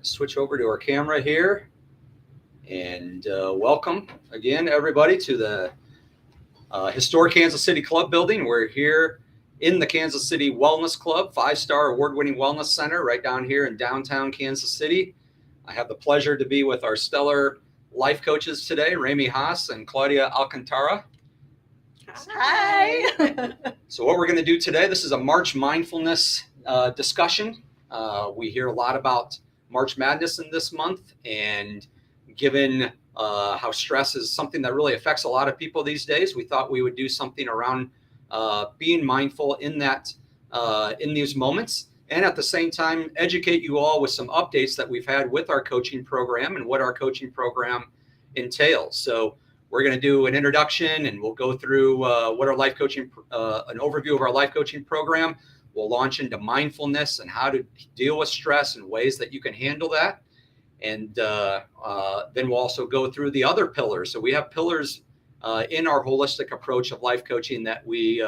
switch over to our camera here. And welcome again, everybody, to the historic Kansas City Club building. We're here in the Kansas City Wellness Club, 5-star award-winning wellness center right down here in downtown Kansas City. I have the pleasure to be with our stellar life coaches today, Rami Haas and Claudia Alcantara. Hi. So what we're going to do today, this is a March mindfulness discussion. We hear a lot about March Madness in this month, and given how stress is something that really affects a lot of people these days, we thought we would do something around being mindful in these moments, and at the same time educate you all with some updates that we've had with our coaching program and what our coaching program entails. So we're going to do an introduction, and we'll go through what our life coaching, an overview of our life coaching program. We'll launch into mindfulness and how to deal with stress and ways that you can handle that. And then we'll also go through the other pillars. So we have pillars in our holistic approach of life coaching that we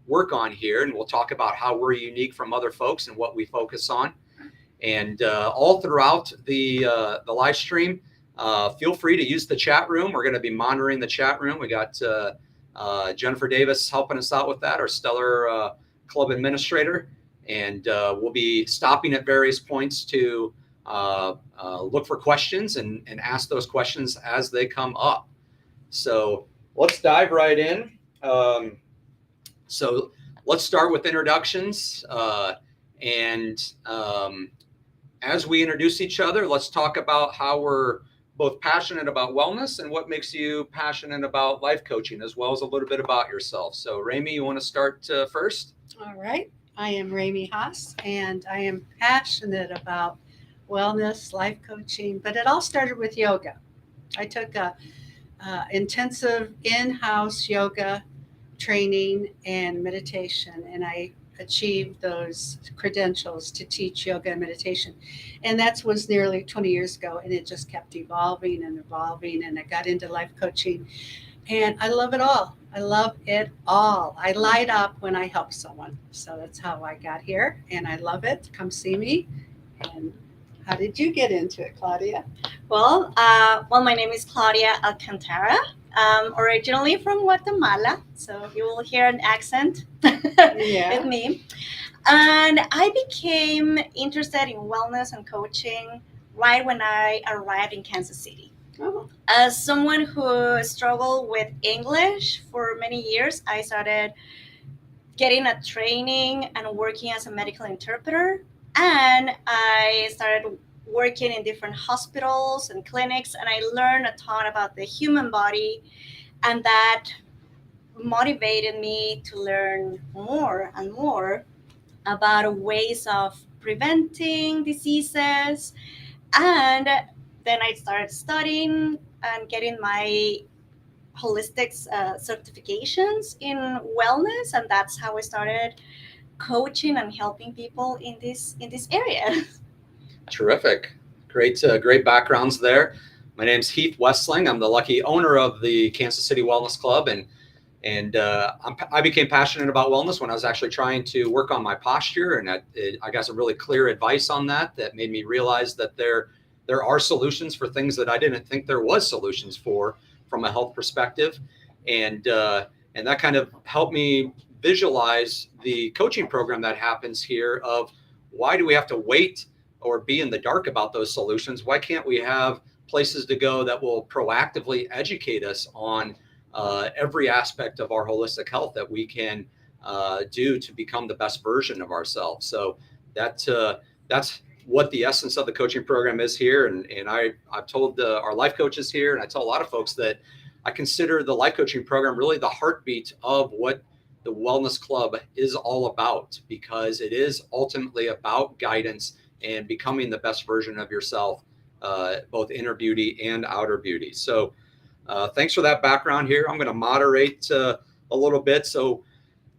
work on here. And we'll talk about how we're unique from other folks and what we focus on. And all throughout the live stream, feel free to use the chat room. We're going to be monitoring the chat room. We got Jennifer Davis helping us out with that, our stellar club administrator. And we'll be stopping at various points to look for questions and ask those questions as they come up. So let's dive right in. So let's start with introductions. As we introduce each other, let's talk about how we're both passionate about wellness and what makes you passionate about life coaching, as well as a little bit about yourself. So Rami, you want to start first? All right. I am Rami Haas, and I am passionate about wellness, life coaching, but it all started with yoga. I took a intensive in-house yoga training and meditation, and I achieved those credentials to teach yoga and meditation. And that was nearly 20 years ago, and it just kept evolving and evolving, and I got into life coaching, and I love it all. I love it all. I light up when I help someone. So that's how I got here, and I love it. Come see me. And how did you get into it, Claudia? Well, my name is Claudia Alcantara. Originally from Guatemala, so you will hear an accent with me. And I became interested in wellness and coaching right when I arrived in Kansas City. Oh. As someone who struggled with English for many years, I started getting a training and working as a medical interpreter. And I started working in different hospitals and clinics, and I learned a ton about the human body, and that motivated me to learn more and more about ways of preventing diseases. And then I started studying and getting my holistic certifications in wellness, and that's how I started coaching and helping people in this area. Terrific. Great backgrounds there. My name's Heath Westling. I'm the lucky owner of the Kansas City Wellness Club, and I became passionate about wellness when I was actually trying to work on my posture, and I got some really clear advice on that made me realize that there are solutions for things that I didn't think there was solutions for from a health perspective, and that kind of helped me visualize the coaching program that happens here of why do we have to wait or be in the dark about those solutions? Why can't we have places to go that will proactively educate us on every aspect of our holistic health that we can do to become the best version of ourselves? So that's what the essence of the coaching program is here. And I've told our life coaches here, and I tell a lot of folks that I consider the life coaching program really the heartbeat of what the Wellness Club is all about, because it is ultimately about guidance and becoming the best version of yourself, both inner beauty and outer beauty. So thanks for that background here. I'm going to moderate a little bit. So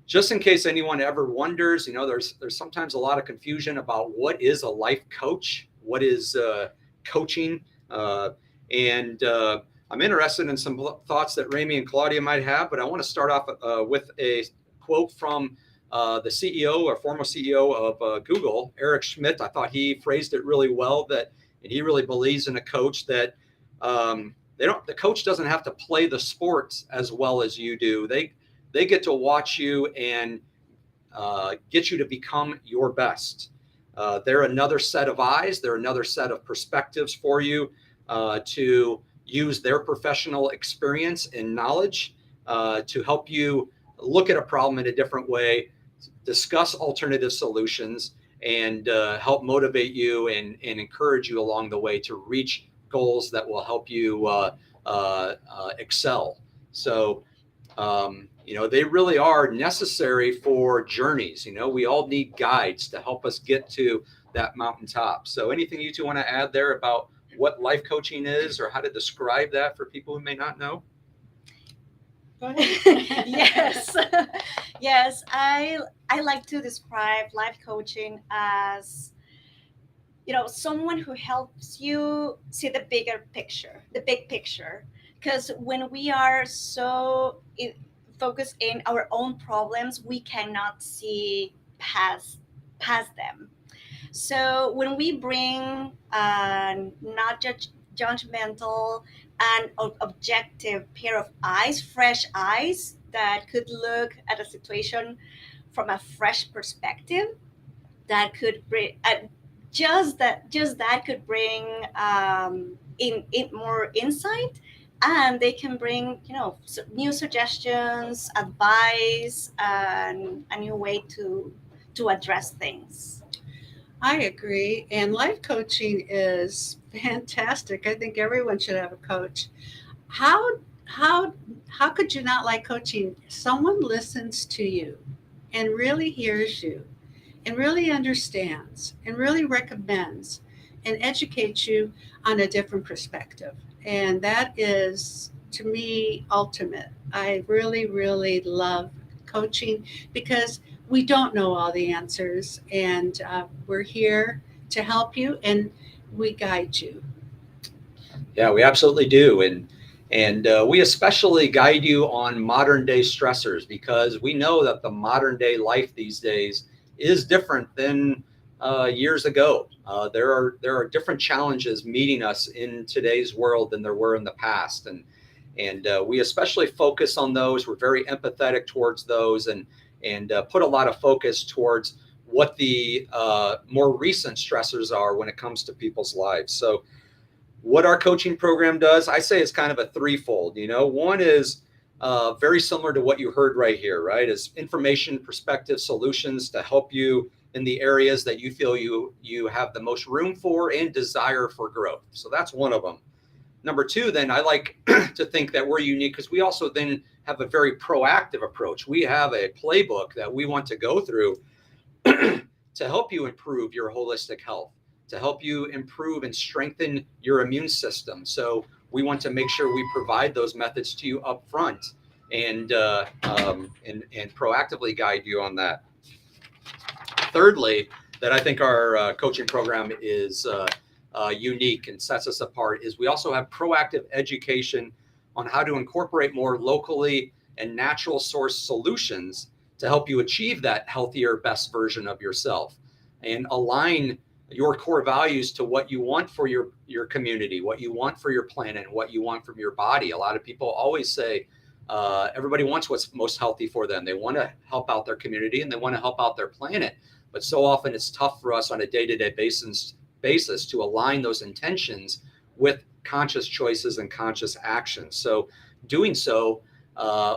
just in case anyone ever wonders, there's sometimes a lot of confusion about what is a life coach, what is coaching, and I'm interested in some thoughts that Rami and Claudia might have, but I want to start off with a quote from the CEO or former CEO of Google, Eric Schmidt. I thought he phrased it really well, that and he really believes in a coach that the coach doesn't have to play the sports as well as you do. They get to watch you and get you to become your best. They're another set of eyes. They're another set of perspectives for you to use their professional experience and knowledge to help you look at a problem in a different way, discuss alternative solutions, and help motivate you and encourage you along the way to reach goals that will help you excel. So, they really are necessary for journeys. We all need guides to help us get to that mountaintop. So anything you two want to add there about what life coaching is or how to describe that for people who may not know? Yes. Yes, I like to describe life coaching as someone who helps you see the big picture. Because when we are so focused in our own problems, we cannot see past them. So when we bring not judgmental and objective pair of eyes, fresh eyes that could look at a situation from a fresh perspective, that could bring just that could bring in more insight, and they can bring new suggestions, advice, and a new way to address things. I agree. And life coaching is fantastic. I think everyone should have a coach. How how how could you not like coaching? Someone listens to you and really hears you and really understands and really recommends and educates you on a different perspective. And that is, to me, ultimate. I really, really love coaching because we don't know all the answers, and we're here to help you and we guide you. Yeah, we absolutely do. And we especially guide you on modern day stressors because we know that the modern day life these days is different than years ago. There are different challenges meeting us in today's world than there were in the past, and we especially focus on those. We're very empathetic towards those, and put a lot of focus towards what the more recent stressors are when it comes to people's lives. So what our coaching program does, I say, is kind of a threefold. One is very similar to what you heard right here, right? Is information, perspective, solutions to help you in the areas that you feel you have the most room for and desire for growth. So that's one of them. Number two, then I like to think that we're unique because we also then have a very proactive approach. We have a playbook that we want to go through to help you improve your holistic health, to help you improve and strengthen your immune system. So we want to make sure we provide those methods to you up front and proactively guide you on that. Thirdly, that I think our coaching program is unique and sets us apart is we also have proactive education on how to incorporate more locally and natural source solutions to help you achieve that healthier, best version of yourself and align your core values to what you want for your community, what you want for your planet, and what you want from your body. A lot of people always say everybody wants what's most healthy for them. They want to help out their community and they want to help out their planet. But so often it's tough for us on a day-to-day basis to align those intentions with conscious choices and conscious actions. So doing so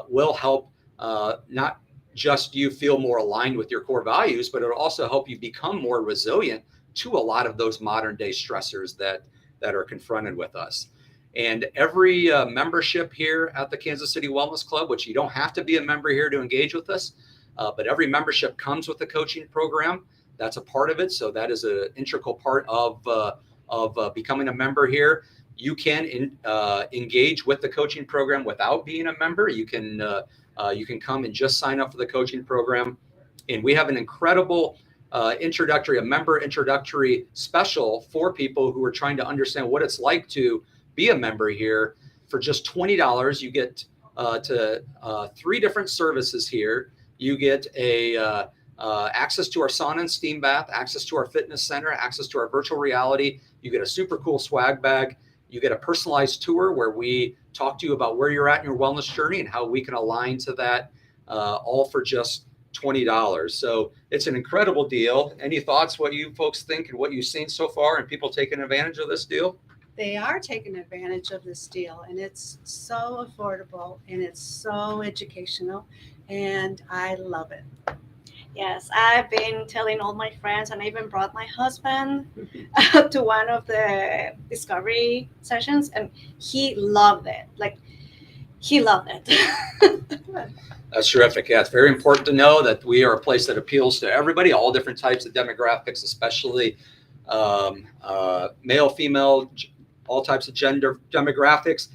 will help not just you feel more aligned with your core values, but it'll also help you become more resilient to a lot of those modern day stressors that are confronted with us. And every membership here at the Kansas City Wellness Club, which you don't have to be a member here to engage with us, but every membership comes with a coaching program. That's a part of it. So that is an integral part of becoming a member here. You can engage with the coaching program without being a member. You can come and just sign up for the coaching program. And we have an incredible a member introductory special for people who are trying to understand what it's like to be a member here. For just $20, you get to 3 different services here. You get a access to our sauna and steam bath, access to our fitness center, access to our virtual reality. You get a super cool swag bag. You get a personalized tour where we talk to you about where you're at in your wellness journey and how we can align to that, all for just $20. So it's an incredible deal. Any thoughts what you folks think and what you've seen so far and people taking advantage of this deal? They are taking advantage of this deal, and it's so affordable and it's so educational, and I love it. Yes, I've been telling all my friends, and I even brought my husband to one of the discovery sessions, and he loved it. Like, he loved it. That's terrific. Yeah, it's very important to know that we are a place that appeals to everybody, all different types of demographics, especially male, female, all types of gender demographics.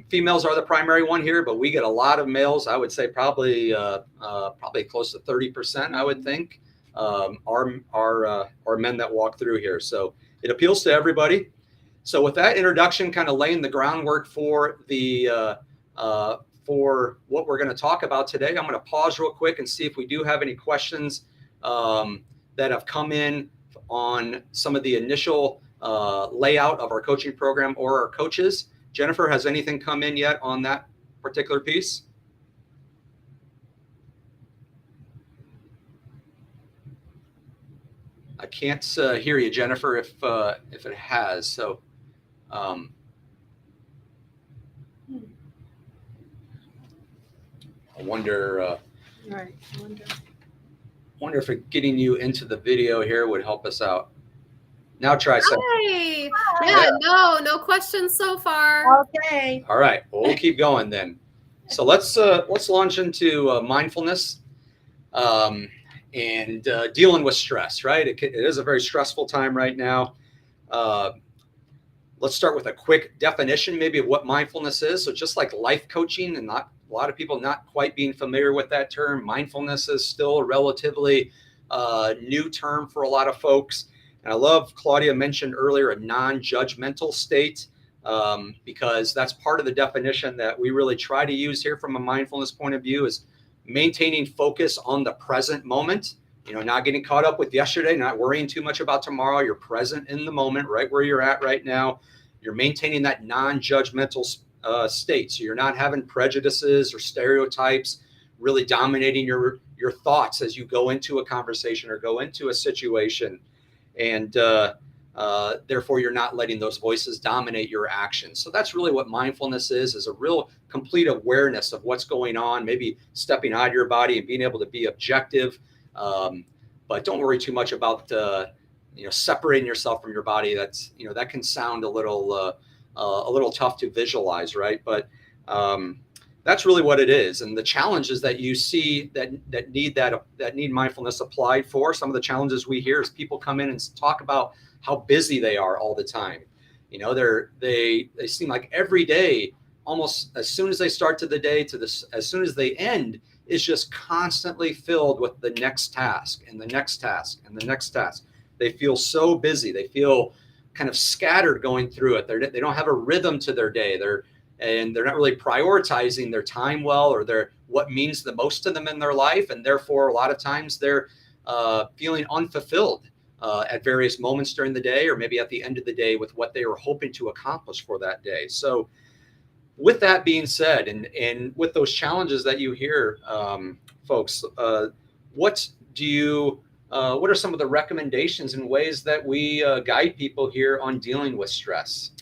Females are the primary one here, but we get a lot of males. I would say probably close to 30%. I would think are men that walk through here. So it appeals to everybody. So with that introduction, kind of laying the groundwork for the for what we're going to talk about today, I'm going to pause real quick and see if we do have any questions that have come in on some of the initial layout of our coaching program or our coaches. Jennifer, has anything come in yet on that particular piece? I can't hear you, Jennifer, if it has. So, I wonder. Right. Wonder if getting you into the video here would help us out. Now try something. Hi. Yeah, no questions so far. Okay. All right. Well, we'll keep going then. So let's launch into mindfulness and dealing with stress. Right. It is a very stressful time right now. Let's start with a quick definition, maybe, of what mindfulness is. So just like life coaching, and not a lot of people not quite being familiar with that term, mindfulness is still a relatively new term for a lot of folks. And I love Claudia mentioned earlier a non-judgmental state, because that's part of the definition that we really try to use here from a mindfulness point of view, is maintaining focus on the present moment. Not getting caught up with yesterday, not worrying too much about tomorrow. You're present in the moment, right where you're at right now. You're maintaining that non-judgmental state. So you're not having prejudices or stereotypes really dominating your thoughts as you go into a conversation or go into a situation. And therefore, you're not letting those voices dominate your actions. So that's really what mindfulness is a real complete awareness of what's going on, maybe stepping out of your body and being able to be objective. But don't worry too much about separating yourself from your body. That's that can sound a little tough to visualize, right? But that's really what it is. And the challenges that you see that need mindfulness applied for, some of the challenges we hear is people come in and talk about how busy they are all the time. They seem like every day, almost as soon as they start to the day as soon as they end, is just constantly filled with the next task and the next task and the next task. They feel so busy. They feel kind of scattered going through it. They don't have a rhythm to their day. They're not really prioritizing their time well, or what means the most to them in their life. And therefore, a lot of times they're feeling unfulfilled at various moments during the day, or maybe at the end of the day with what they were hoping to accomplish for that day. So with that being said, and with those challenges that you hear, folks, what are some of the recommendations and ways that we guide people here on dealing with stress?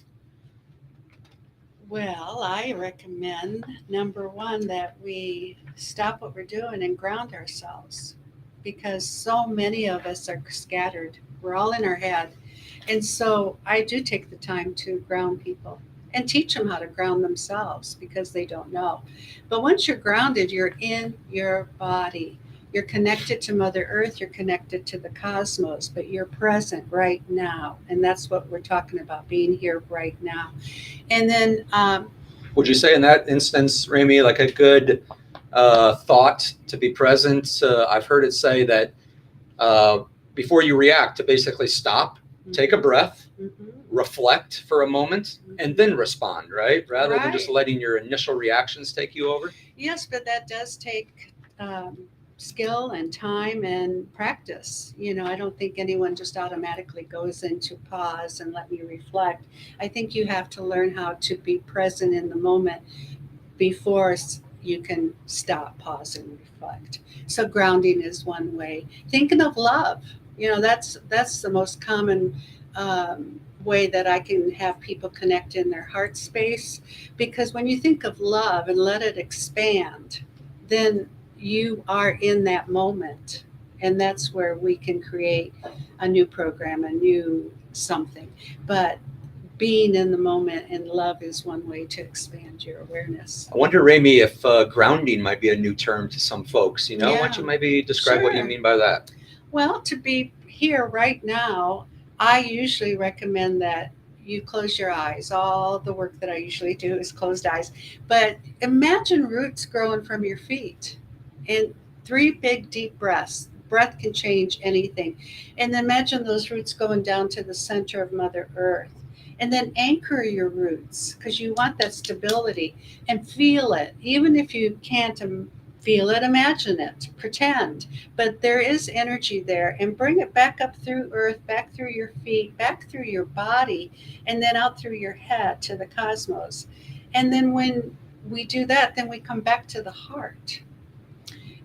Well, I recommend, number one, that we stop what we're doing and ground ourselves, because so many of us are scattered. We're all in our head. And so I do take the time to ground people and teach them how to ground themselves, because they don't know. But once you're grounded, you're in your body. You're connected to Mother Earth, you're connected to the cosmos, but you're present right now. And that's what we're talking about, being here right now. And then would you say in that instance, Rami, like a good thought to be present? I've heard it say that before you react, to basically stop, take a breath, reflect for a moment, and then respond, right? Rather than just letting your initial reactions take you over. Yes, but that does take skill and time and practice. I don't think anyone just automatically goes into pause and let me reflect. I think you have to learn how to be present in the moment before you can stop, pause, and reflect. So grounding is one way. Thinking of love, that's the most common way that I can have people connect in their heart space. Because when you think of love and let it expand, then you are in that moment. And that's where we can create a new program, a new something. But being in the moment and love is one way to expand your awareness. I wonder, Rami, if grounding might be a new term to some folks. Why don't you maybe describe what you Sure. mean by that? Well, to be here right now, I usually recommend that you close your eyes. All the work that I usually do is closed eyes. But imagine roots growing from your feet and 3 big deep breaths. Breath can change anything. And then imagine those roots going down to the center of Mother Earth. And then anchor your roots because you want that stability and feel it. Even if you can't feel it, imagine it, pretend. But there is energy there, and bring it back up through earth, back through your feet, back through your body, and then out through your head to the cosmos. And then when we do that, then we come back to the heart.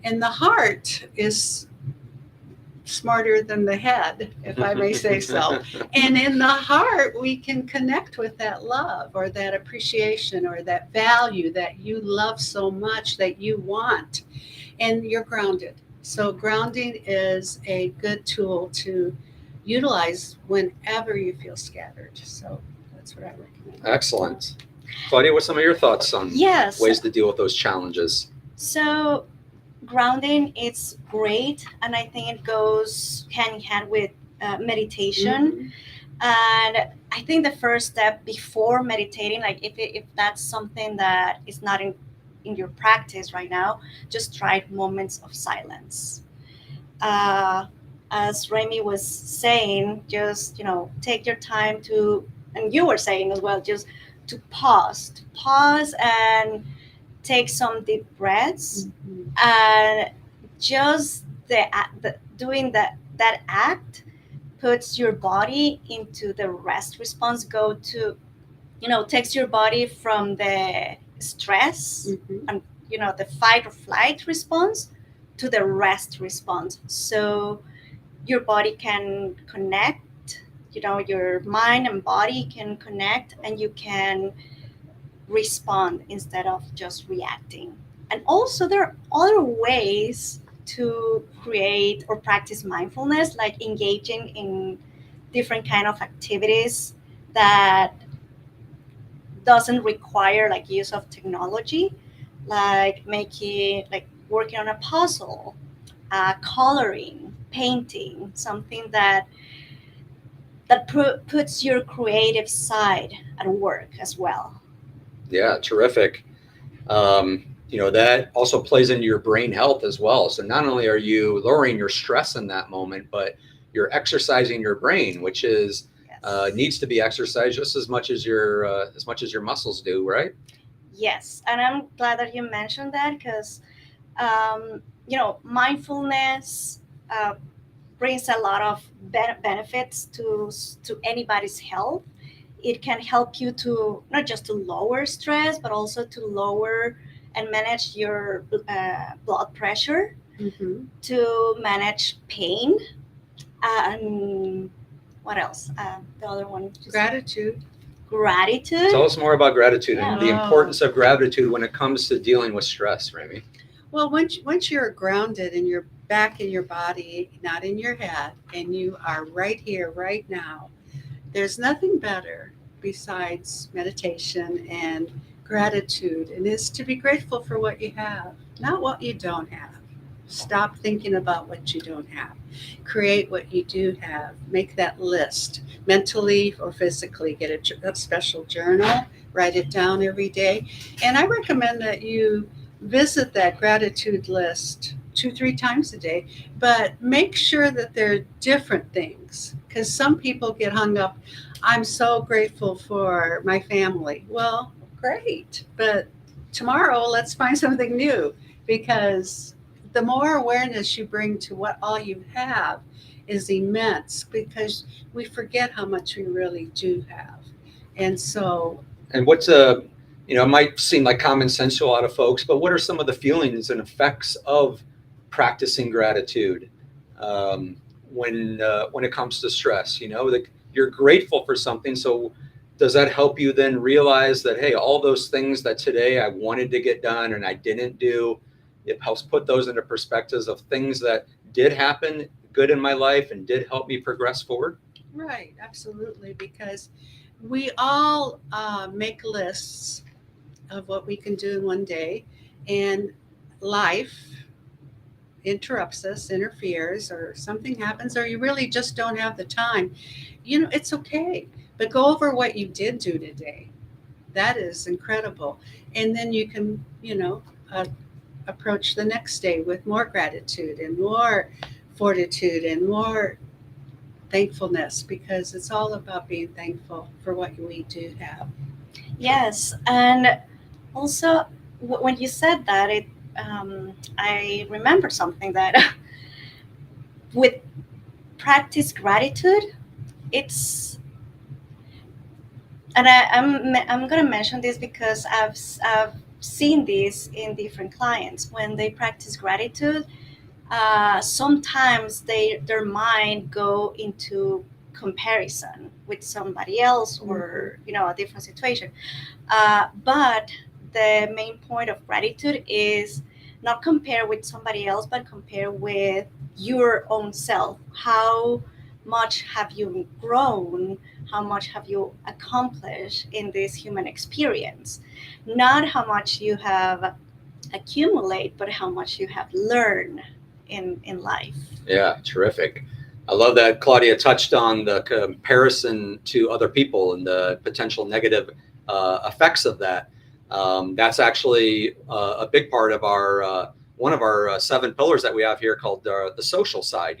And the heart is smarter than the head, if I may say so. And in the heart, we can connect with that love or that appreciation or that value that you love so much that you want. And you're grounded. So, grounding is a good tool to utilize whenever you feel scattered. So, that's what I recommend. Excellent. Claudia, what's some of your thoughts on Yes. ways to deal with those challenges? So grounding is great, and I think it goes hand in hand with meditation. And I think the first step before meditating, like if that's something that is not in your practice right now, just try moments of silence. As Remy was saying, just take your time to, and you were saying as well, just to pause and take some deep breaths, and just doing that act puts your body into the rest response. Go to takes your body from the stress and the fight or flight response to the rest response, so your body can connect, your mind and body can connect, and you can respond instead of just reacting. And also there are other ways to create or practice mindfulness, like engaging in different kind of activities that doesn't require like use of technology, like working on a puzzle, coloring, painting, something that puts your creative side at work as well. Yeah, terrific. That also plays into your brain health as well. So not only are you lowering your stress in that moment, but you're exercising your brain, which is needs to be exercised just as much as your muscles do, right? Yes, and I'm glad that you mentioned that, because mindfulness brings a lot of benefits to anybody's health. It can help you to not just to lower stress, but also to lower and manage your blood pressure, to manage pain, and what else? The other one, Gratitude. Tell us more about gratitude and the Yeah. importance of gratitude when it comes to dealing with stress, Rami. Well, once you're grounded and you're back in your body, not in your head, and you are right here, right now, there's nothing better besides meditation and gratitude, and it's to be grateful for what you have, not what you don't have. Stop thinking about what you don't have. Create what you do have. Make that list mentally or physically. Get a special journal. Write it down every day. And I recommend that you visit that gratitude list 2-3 times a day, but make sure that they're different things, because some people get hung up. I'm so grateful for my family. Well, great, but tomorrow let's find something new, because the more awareness you bring to what all you have is immense, because we forget how much we really do have. And so, And what's it might seem like common sense to a lot of folks, but what are some of the feelings and effects of practicing gratitude when it comes to stress? You're grateful for something, so does that help you then realize that, hey, all those things that today I wanted to get done and I didn't do, it helps put those into perspectives of things that did happen good in my life and did help me progress forward? right, absolutely, because we all make lists of what we can do in one day, and life interrupts us, interferes, or something happens, or you really just don't have the time. It's okay, but go over what you did do today. That is incredible. And then you can, approach the next day with more gratitude and more fortitude and more thankfulness, because it's all about being thankful for what we do have. Yes, and also when you said that, I remember something that with practice gratitude, it's and I'm gonna mention this because I've seen this in different clients when they practice gratitude. Sometimes their mind go into comparison with somebody else, or a different situation. But the main point of gratitude is not compare with somebody else, but compare with your own self. How much have you grown? How much have you accomplished in this human experience? Not how much you have accumulate, but how much you have learned in life. Yeah, terrific. I love that Claudia touched on the comparison to other people and the potential negative effects of that. That's actually a big part of our one of our 7 pillars that we have here, called the social side.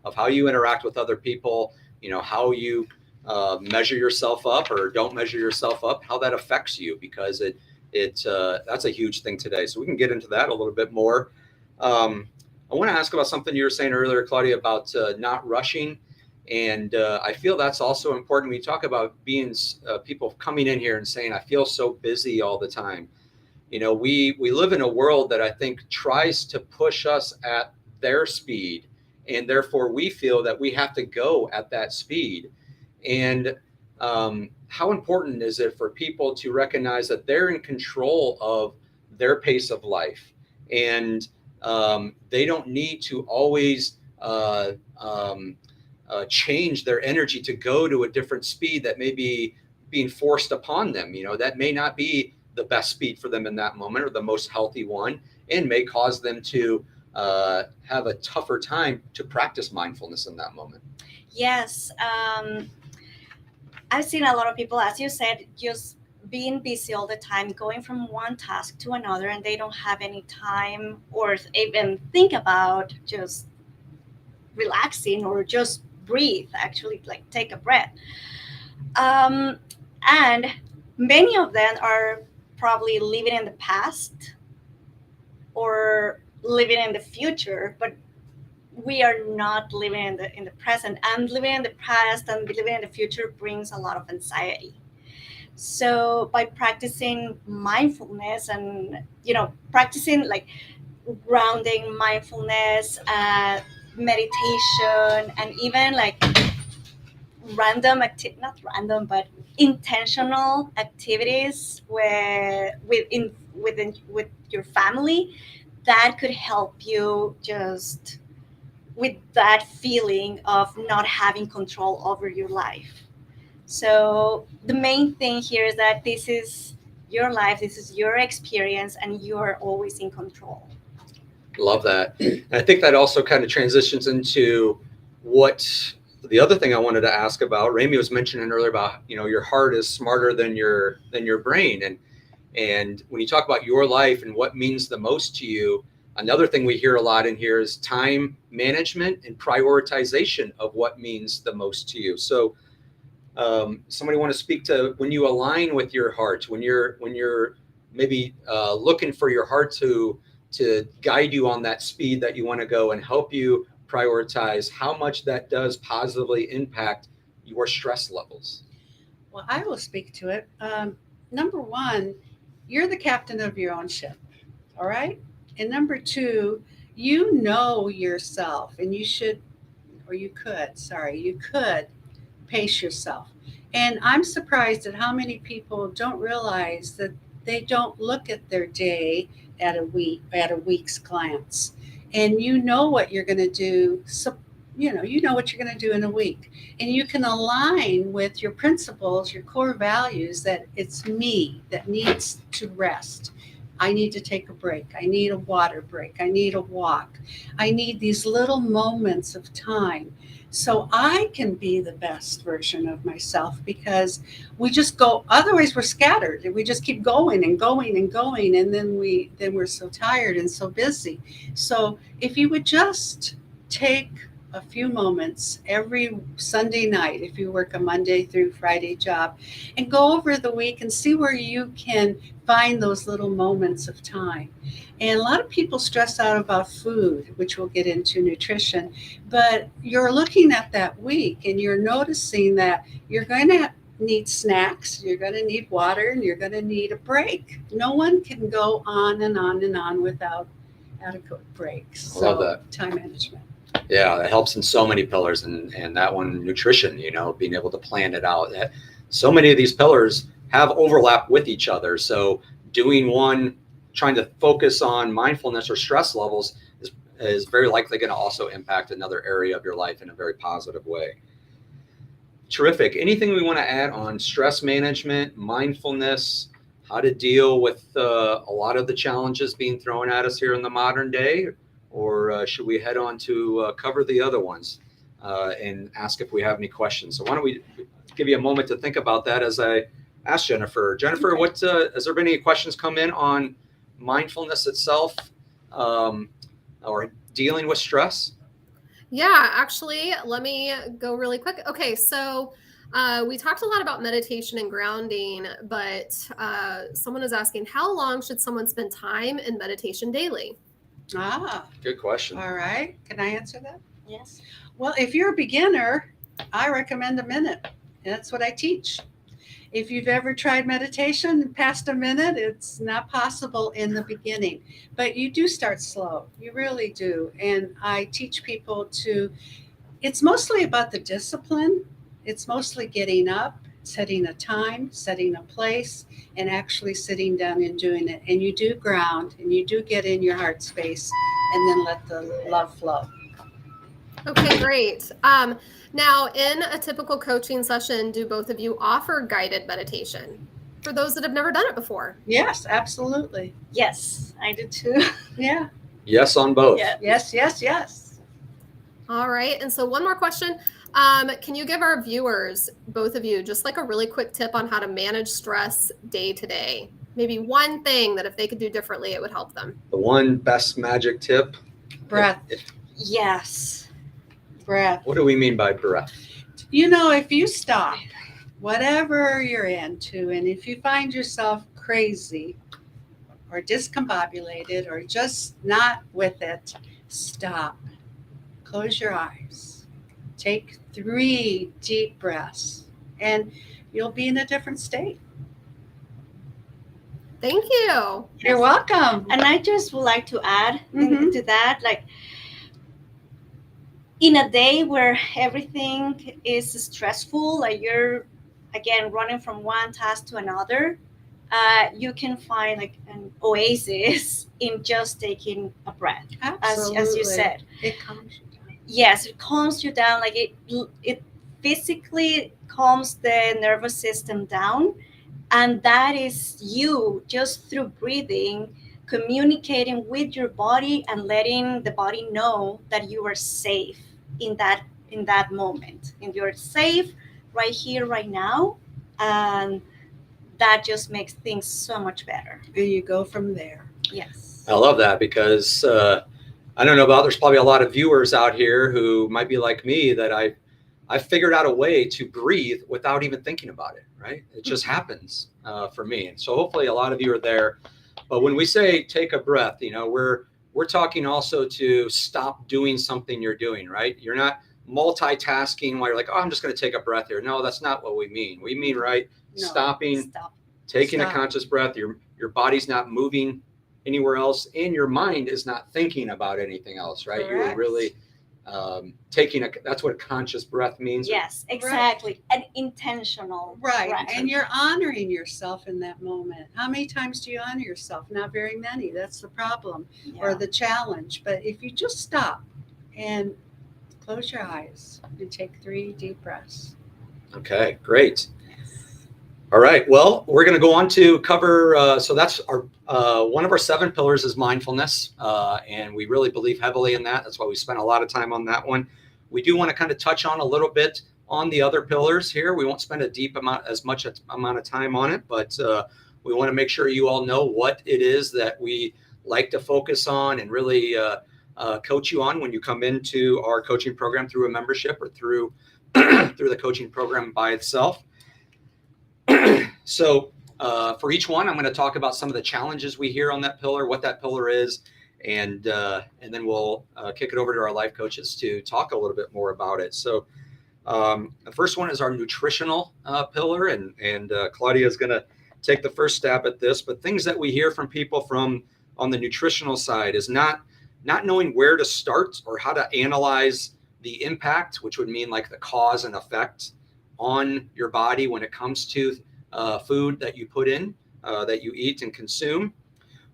Of how you interact with other people. How you measure yourself up or don't measure yourself up. How that affects you, because that's a huge thing today. So we can get into that a little bit more. I want to ask about something you were saying earlier, Claudia, about not rushing. And I feel that's also important. We talk about being people coming in here and saying, I feel so busy all the time. We live in a world that I think tries to push us at their speed. And therefore, we feel that we have to go at that speed. And how important is it for people to recognize that they're in control of their pace of life? And they don't need to always change their energy to go to a different speed that may be being forced upon them. That may not be the best speed for them in that moment, or the most healthy one, and may cause them to have a tougher time to practice mindfulness in that moment. Yes, I've seen a lot of people, as you said, just being busy all the time, going from one task to another, and they don't have any time or even think about just relaxing or just breathe, actually, like take a breath. And many of them are probably living in the past or living in the future, but we are not living in the present. And living in the past and living in the future brings a lot of anxiety. So by practicing mindfulness and practicing like grounding, mindfulness, meditation, and even like not random, but intentional activities with your family, that could help you just with that feeling of not having control over your life. So the main thing here is that this is your life, this is your experience, and you are always in control. Love that. And I think that also kind of transitions into what the other thing I wanted to ask about. Ramey was mentioning earlier about, your heart is smarter than your brain. And when you talk about your life and what means the most to you, another thing we hear a lot in here is time management and prioritization of what means the most to you. So somebody want to speak to when you align with your heart, when you're maybe looking for your heart to guide you on that speed that you want to go and help you prioritize how much that does positively impact your stress levels? Well, I will speak to it. Number one, you're the captain of your own ship. All right. And number two, you know yourself, and you should, or you could, sorry, you could pace yourself. And I'm surprised at how many people don't realize that they don't look at their day at a week's glance. And you know what you're going to do. So, you know what you're going to do in a week. And you can align with your principles, your core values, that it's me that needs to rest. I need to take a break. I need a water break. I need a walk. I need these little moments of time so I can be the best version of myself, because we just go, otherwise we're scattered and we just keep going and going and going, and then we're so tired and so busy. So if you would just take a few moments every Sunday night, if you work a Monday through Friday job, and go over the week and see where you can find those little moments of time. And a lot of people stress out about food, which we'll get into, nutrition, but you're looking at that week and you're noticing that you're going to need snacks, you're going to need water, and you're going to need a break. No one can go on and on and on without adequate breaks. I love that. Time management. Yeah, it helps in so many pillars, and that one, nutrition, being able to plan it out. So many of these pillars have overlap with each other. So doing one, trying to focus on mindfulness or stress levels is very likely going to also impact another area of your life in a very positive way. Terrific. Anything we want to add on stress management, mindfulness, how to deal with a lot of the challenges being thrown at us here in the modern day? Or should we head on to cover the other ones and ask if we have any questions? So why don't we give you a moment to think about that as I ask Jennifer. Jennifer, Okay. what has there been any questions come in on mindfulness itself or dealing with stress? Yeah, actually, let me go really quick. Okay, so we talked a lot about meditation and grounding, but someone is asking, how long should someone spend time in meditation daily? Good question. All right. Can I answer that? Yes. Well, if you're a beginner, I recommend a minute. That's what I teach. If you've ever tried meditation past a minute, it's not possible in the beginning. But you do start slow. You really do. And I teach people it's mostly about the discipline. It's mostly getting up, setting a time, setting a place, and actually sitting down and doing it. And you do ground, and you do get in your heart space, and then let the love flow. Okay, great. Now, in a typical coaching session, do both of you offer guided meditation for those that have never done it before? Yes, absolutely. Yes, I do too. Yeah. Yes on both. Yeah. Yes. All right. And so one more question. Can you give our viewers, both of you, just like a really quick tip on how to manage stress day to day? Maybe one thing that if they could do differently, it would help them. The one best magic tip. Breath. Yes. Breath. What do we mean by breath? If you stop, whatever you're into, and if you find yourself crazy or discombobulated or just not with it, stop. Close your eyes. Take 3 deep breaths, and you'll be in a different state. Thank you. You're welcome. And I just would like to add Mhm. to that, like, in a day where everything is stressful, like you're again running from one task to another, you can find like an oasis in just taking a breath, as you Absolutely. said. It calms you down. Yes, it calms you down. Like it physically calms the nervous system down, and that is you just through breathing, communicating with your body and letting the body know that you are safe in that moment, and you're safe right here, right now, and that just makes things so much better. And you go from there. Yes. I love that because I don't know about, there's probably a lot of viewers out here who might be like me, that I figured out a way to breathe without even thinking about it, right? It just happens for me. And so hopefully a lot of you are there. But when we say take a breath, we're talking also to stop doing something you're doing, right? You're not multitasking while you're like, oh, I'm just going to take a breath here. No, that's not what we mean. We mean, right, No, stopping, Stop. taking a Stop. conscious breath. Your body's not moving anywhere else, and your mind is not thinking about anything else, right? You're Correct. really that's what a conscious breath means. Yes, exactly. An intentional Right. breath. And you're honoring yourself in that moment. How many times do you honor yourself? Not very many. That's the problem or Yeah. the challenge. But if you just stop and close your eyes and take 3 deep breaths. Okay, great. All right. Well, we're going to go on to cover. So that's our one of our 7 pillars is mindfulness, and we really believe heavily in that. That's why we spent a lot of time on that one. We do want to kind of touch on a little bit on the other pillars here. We won't spend as much amount of time on it, but we want to make sure you all know what it is that we like to focus on and really coach you on when you come into our coaching program through a membership or through through the coaching program by itself. So for each one, I'm going to talk about some of the challenges we hear on that pillar, what that pillar is, and then we'll kick it over to our life coaches to talk a little bit more about it. So the first one is our nutritional pillar, and Claudia is going to take the first stab at this. But things that we hear from people on the nutritional side is not knowing where to start or how to analyze the impact, which would mean like the cause and effect on your body when it comes to food that you put in, that you eat and consume,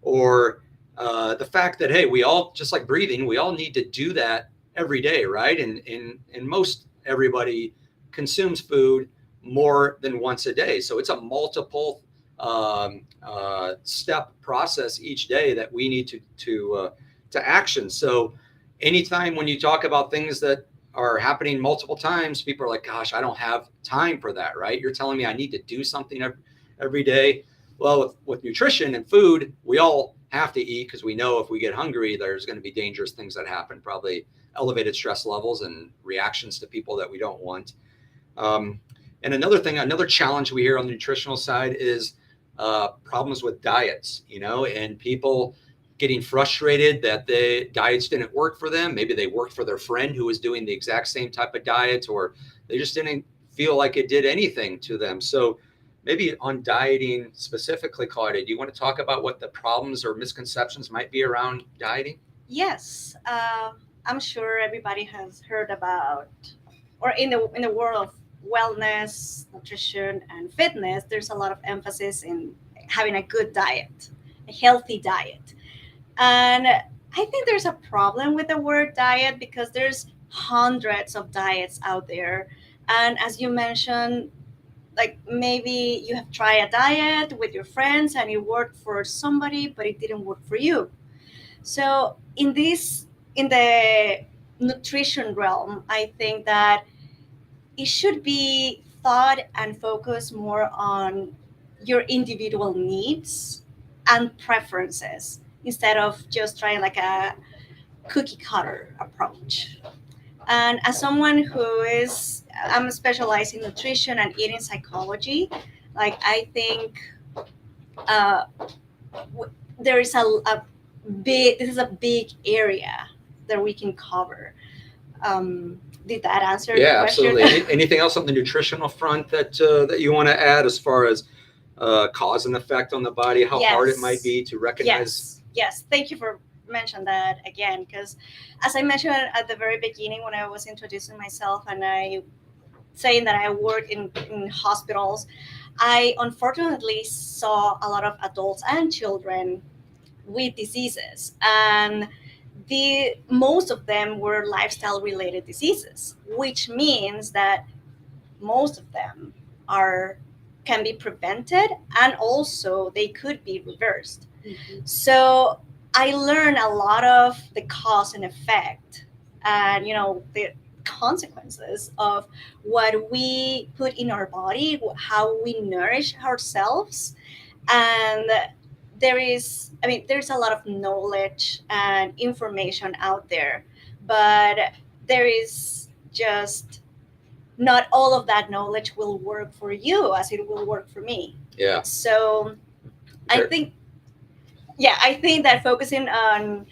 or the fact that, hey, we all, just like breathing, we all need to do that every day, right? And most everybody consumes food more than once a day. So it's a multiple step process each day that we need to action. So anytime when you talk about things that are happening multiple times, people are like, gosh, I don't have time for that, right? You're telling me I need to do something every day. Well, with nutrition and food, we all have to eat because we know if we get hungry, there's going to be dangerous things that happen, probably elevated stress levels and reactions to people that we don't want. And another challenge we hear on the nutritional side is problems with diets, and people getting frustrated that the diets didn't work for them. Maybe they worked for their friend who was doing the exact same type of diet, or they just didn't feel like it did anything to them. So maybe on dieting specifically, Claudia, do you want to talk about what the problems or misconceptions might be around dieting? Yes, I'm sure everybody has heard about, or in the world of wellness, nutrition, and fitness, there's a lot of emphasis in having a good diet, a healthy diet. And I think there's a problem with the word diet because there's hundreds of diets out there. And as you mentioned, like maybe you have tried a diet with your friends and it worked for somebody, but it didn't work for you. So in the nutrition realm, I think that it should be thought and focused more on your individual needs and preferences instead of just trying like a cookie cutter approach. And as someone I'm specialized in nutrition and eating psychology, like I think uh, there is this is a big area that we can cover. Did that answer the question? Absolutely. Anything else on the nutritional front that you want to add as far as cause and effect on the body, how hard it might be to recognize? Yes. Thank you for mentioning that again, because as I mentioned at the very beginning when I was introducing myself and I saying that I work in hospitals, I unfortunately saw a lot of adults and children with diseases, and most of them were lifestyle related diseases, which means that most of them can be prevented and also they could be reversed. Mhm. So I learned a lot of the cause and effect and the consequences of what we put in our body, how we nourish ourselves. And there's a lot of knowledge and information out there, but there is just not all of that knowledge will work for you as it will work for me. Yeah. So I think yeah, I think that focusing on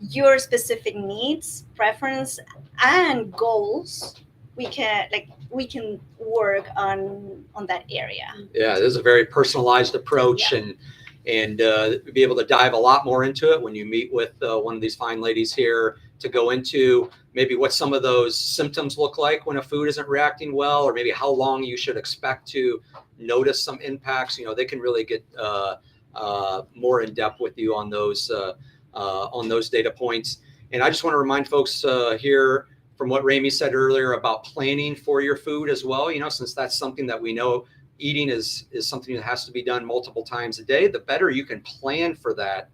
your specific needs, preference, and goals, we can work on that area. Yeah, this is a very personalized approach, Yeah. and be able to dive a lot more into it when you meet with one of these fine ladies here to go into maybe what some of those symptoms look like when a food isn't reacting well, or maybe how long you should expect to notice some impacts. You know, they can really get more in depth with you on those data points. And I just want to remind folks here from what Ramey said earlier about planning for your food as well. You know, since that's something that we know eating is something that has to be done multiple times a day, the better you can plan for that,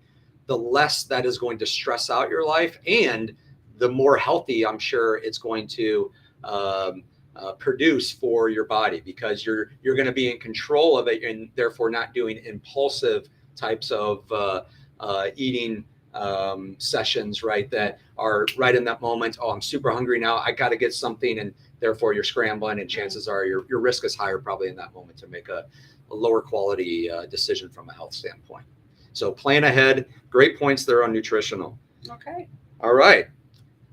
the less that is going to stress out your life, and the more healthy I'm sure it's going to produce for your body, because you're going to be in control of it, and therefore not doing impulsive types of eating sessions, right, that are right in that moment. Oh, I'm super hungry now, I got to get something, and therefore you're scrambling, and chances are your risk is higher probably in that moment to make a lower quality decision from a health standpoint. So plan ahead. Great points there on nutritional. Okay. All right.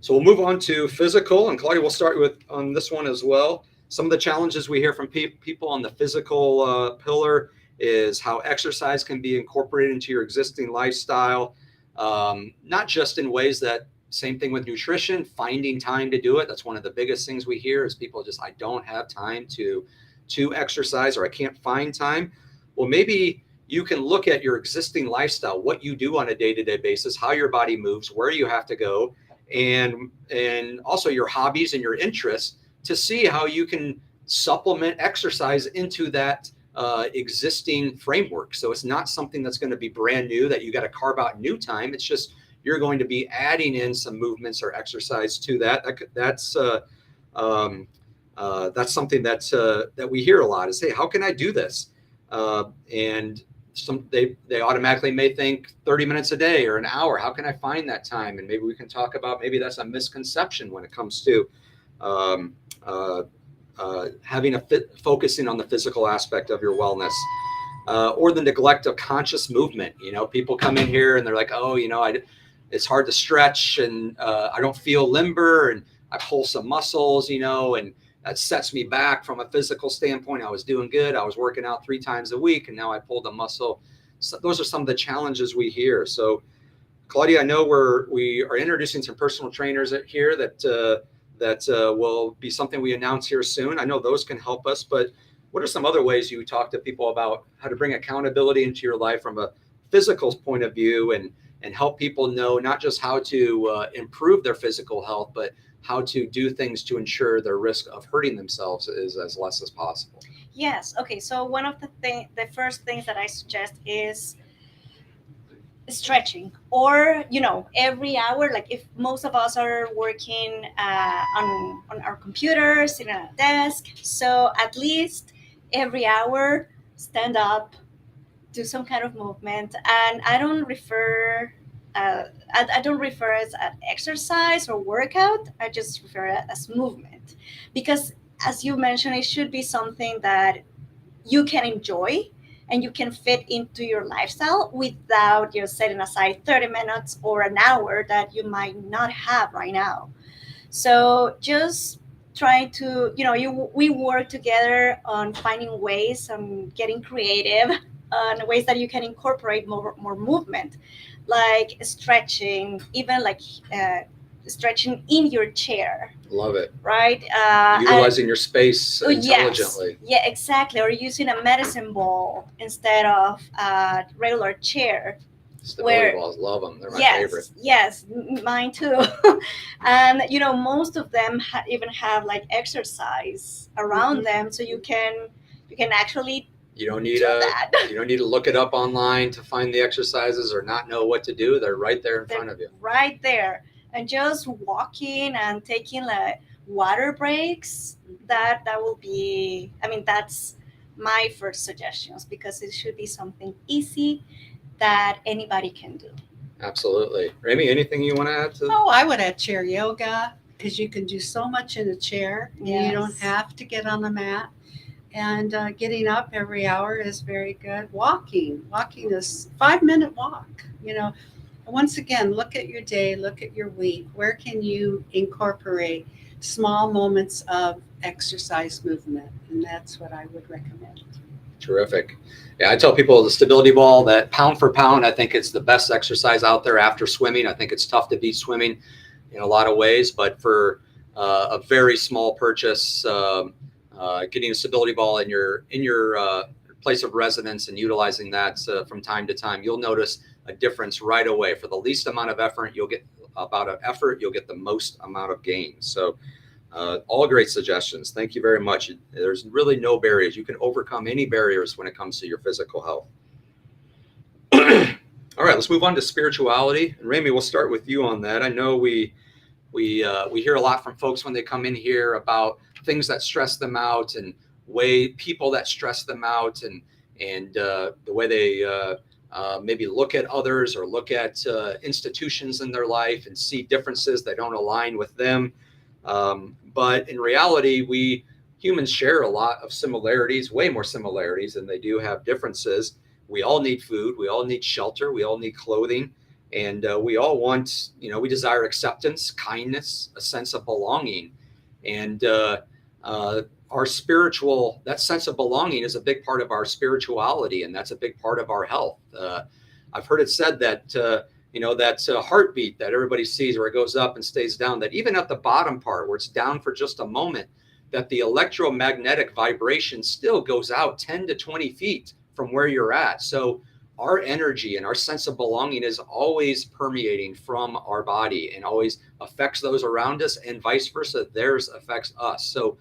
So we'll move on to physical, and Claudia, we'll start with on this one as well. Some of the challenges we hear from people on the physical pillar is how exercise can be incorporated into your existing lifestyle, not just in ways that, same thing with nutrition, finding time to do it. That's one of the biggest things we hear is people just, I don't have time to exercise, or I can't find time. Well, maybe you can look at your existing lifestyle, what you do on a day-to-day basis, how your body moves, where you have to go, and also your hobbies and your interests, to see how you can supplement exercise into that existing framework. So it's not something that's going to be brand new that you got to carve out new time. It's just you're going to be adding in some movements or exercise to that. That's something that we hear a lot is, hey, how can I do this? And they automatically may think 30 minutes a day or an hour. How can I find that time? And maybe we can talk about, maybe that's a misconception when it comes to having focusing on the physical aspect of your wellness, or the neglect of conscious movement. You know, people come in here and they're like, oh, you know, it's hard to stretch, and I don't feel limber, and I pull some muscles, you know, and that sets me back from a physical standpoint. I was doing good. I was working out 3 times a week, and now I pulled a muscle. So those are some of the challenges we hear. So, Claudia, I know we are introducing some personal trainers here that will be something we announce here soon. I know those can help us, but what are some other ways you talk to people about how to bring accountability into your life from a physical point of view, and help people know not just how to improve their physical health, but how to do things to ensure their risk of hurting themselves is as less as possible? Yes. Okay. So one of the first things that I suggest is stretching, or every hour. Like if most of us are working on our computers, sitting at a desk, so at least every hour, stand up, do some kind of movement. And I don't refer as an exercise or workout. I just refer it as movement, because as you mentioned, it should be something that you can enjoy and you can fit into your lifestyle without setting aside 30 minutes or an hour that you might not have right now. So just trying to, we work together on finding ways and getting creative on ways that you can incorporate more movement, like stretching, even like stretching in your chair. Love it. Right? Utilizing your space intelligently. Yes, yeah, exactly. Or using a medicine ball instead of a regular chair. Stability balls, love them. They're my favorite. Yes, mine too. And most of them even have like exercise around them, so you can actually. You don't need to look it up online to find the exercises or not know what to do. They're right there in front of you. Right there. And just walking and taking like water breaks, that will be, that's my first suggestions, because it should be something easy that anybody can do. Absolutely. Ramey, anything you want to add to? Oh, I would add chair yoga, because you can do so much in a chair. Yes. You don't have to get on the mat. And getting up every hour is very good. Walking is 5-minute walk. Once again, look at your day, look at your week. Where can you incorporate small moments of exercise movement? And that's what I would recommend. Terrific. Yeah, I tell people the stability ball, that pound for pound, I think it's the best exercise out there after swimming. I think it's tough to beat swimming in a lot of ways, but for a very small purchase, getting a stability ball in your place of residence and utilizing that from time to time, you'll notice a difference right away. For the least amount of effort, you'll get the most amount of gain. So all great suggestions. Thank you very much. There's really no barriers. You can overcome any barriers when it comes to your physical health. All right, let's move on to spirituality. And Ramey, we'll start with you on that. I know we hear a lot from folks when they come in here about things that stress them out and people that stress them out and the way they maybe look at others or look at institutions in their life and see differences that don't align with them. But in reality, we humans share a lot of similarities, way more similarities than they do have differences. We all need food. We all need shelter. We all need clothing. And we all want, we desire acceptance, kindness, a sense of belonging. And our spiritual, that sense of belonging is a big part of our spirituality. And that's a big part of our health. I've heard it said that, that heartbeat that everybody sees where it goes up and stays down, that even at the bottom part where it's down for just a moment, that the electromagnetic vibration still goes out 10 to 20 feet from where you're at. So our energy and our sense of belonging is always permeating from our body and always affects those around us, and vice versa, theirs affects us. So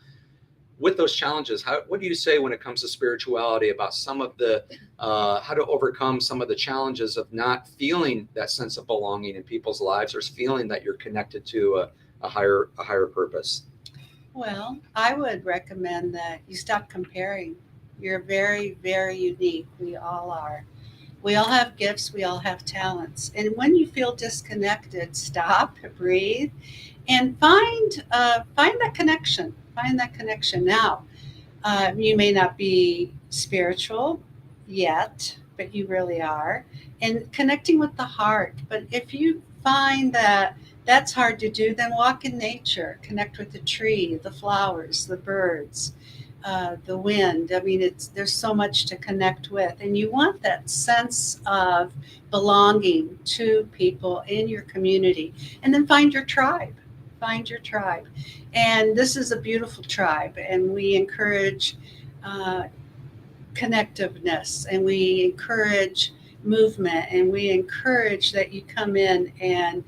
with those challenges, what do you say when it comes to spirituality about some of the, how to overcome some of the challenges of not feeling that sense of belonging in people's lives, or feeling that you're connected to a higher purpose? Well, I would recommend that you stop comparing. You're very, very unique. We all are. We all have gifts. We all have talents. And when you feel disconnected, stop, breathe, and find that connection. Find that connection. Now, you may not be spiritual yet, but you really are. And connecting with the heart. But if you find that that's hard to do, then walk in nature. Connect with the tree, the flowers, the birds, the wind. I mean, there's so much to connect with. And you want that sense of belonging to people in your community. And then find your tribe. Find your tribe. And this is a beautiful tribe. And we encourage connectiveness, and we encourage movement, and we encourage that you come in and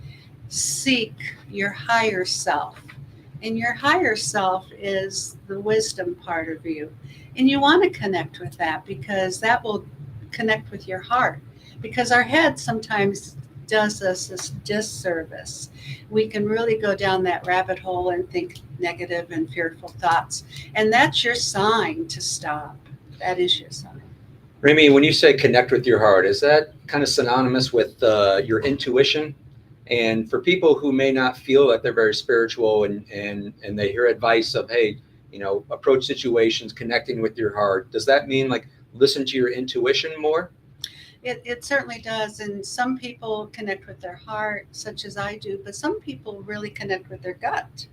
seek your higher self. And your higher self is the wisdom part of you. And you want to connect with that, because that will connect with your heart. Because our head sometimes does us this disservice. We can really go down that rabbit hole and think negative and fearful thoughts. And that's your sign to stop. That is your sign. Ramey, when you say connect with your heart, is that kind of synonymous with your intuition? And for people who may not feel that they're very spiritual and they hear advice of, hey, approach situations, connecting with your heart, does that mean like listen to your intuition more? It certainly does. And some people connect with their heart, such as I do, but some people really connect with their gut.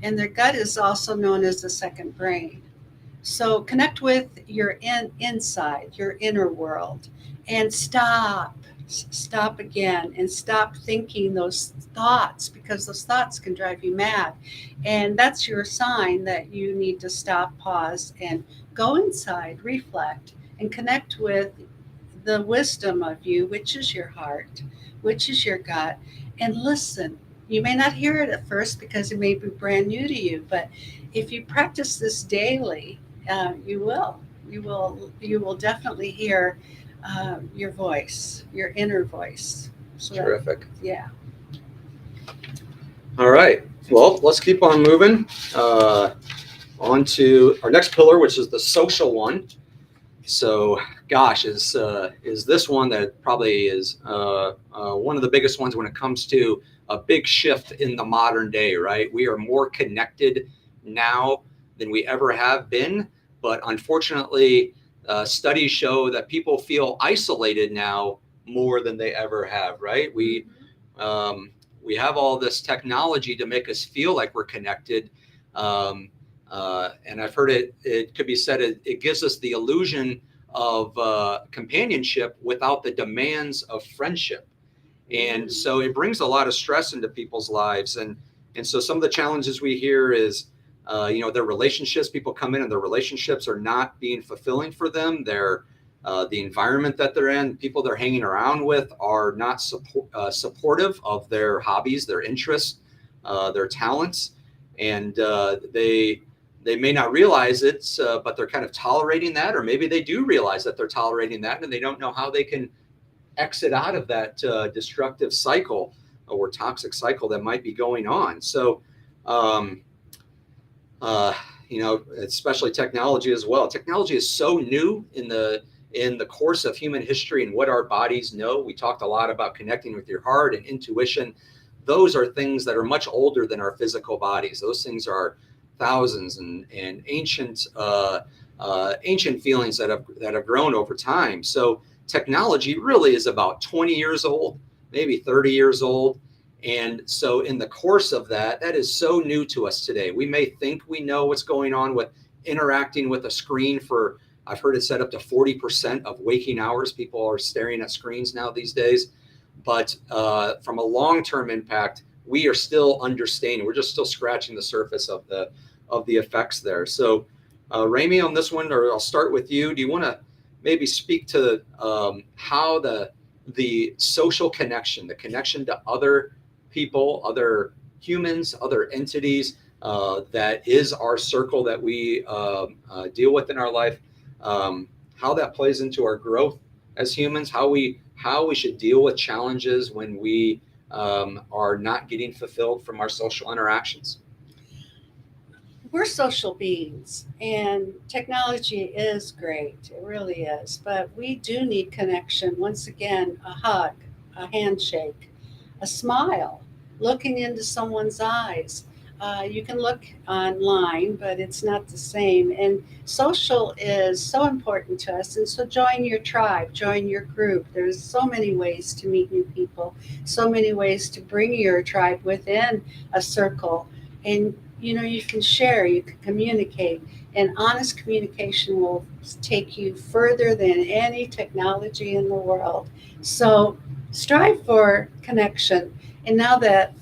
And their gut is also known as the second brain. So connect with your inside, your inner world, and stop again, and stop thinking those thoughts, because those thoughts can drive you mad. And that's your sign that you need to stop, pause, and go inside, reflect, and connect with the wisdom of you, which is your heart, which is your gut, and listen. You may not hear it at first because it may be brand new to you, but if you practice this daily, you will definitely hear your voice, your inner voice. So Terrific. Yeah. All right. Well, let's keep on moving on to our next pillar, which is the social one. So, gosh, is this one that probably is one of the biggest ones when it comes to a big shift in the modern day, right? We are more connected now than we ever have been, But unfortunately, studies show that people feel isolated now more than they ever have, right? We have all this technology to make us feel like we're connected. And I've heard it could be said, it gives us the illusion of companionship without the demands of friendship. And so it brings a lot of stress into people's lives. And so some of the challenges we hear is, their relationships, people come in and their relationships are not being fulfilling for them. The environment that they're in, people they're hanging around with are not supportive of their hobbies, their interests, their talents. And they may not realize it, but they're kind of tolerating that, or maybe they do realize that they're tolerating that and they don't know how they can exit out of that destructive cycle or toxic cycle that might be going on. So, especially technology as well. Technology is so new in the course of human history and what our bodies know. We talked a lot about connecting with your heart and intuition. Those are things that are much older than our physical bodies. Those things are thousands and ancient feelings that have grown over time. So technology really is about 20 years old, maybe 30 years old. And so in the course of that is so new to us today. We may think we know what's going on with interacting with a screen for, I've heard it said up to 40% of waking hours. People are staring at screens now these days. But from a long-term impact, we are still understanding. We're just still scratching the surface of the effects there. So Rami, on this one, or I'll start with you. Do you want to maybe speak to how the social connection, the connection to other people, other humans, other entities, that is our circle that we deal with in our life, how that plays into our growth as humans, how we should deal with challenges when we are not getting fulfilled from our social interactions? We're social beings, and technology is great. It really is. But we do need connection. Once again, a hug, a handshake, a smile, looking into someone's eyes. You can look online, but it's not the same. And social is so important to us. And so join your tribe, join your group. There's so many ways to meet new people, so many ways to bring your tribe within a circle. And you can share, you can communicate, and honest communication will take you further than any technology in the world. So strive for connection. And now that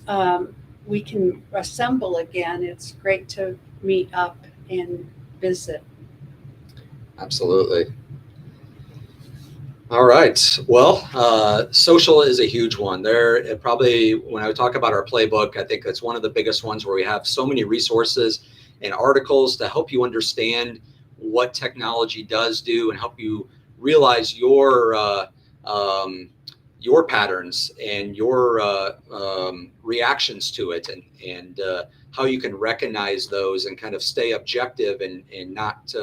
we can assemble again, it's great to meet up and visit. Absolutely. All right. Well, social is a huge one. Probably, when I talk about our playbook, I think that's one of the biggest ones where we have so many resources and articles to help you understand what technology does do and help you realize your patterns and your reactions to it, and how you can recognize those and kind of stay objective and not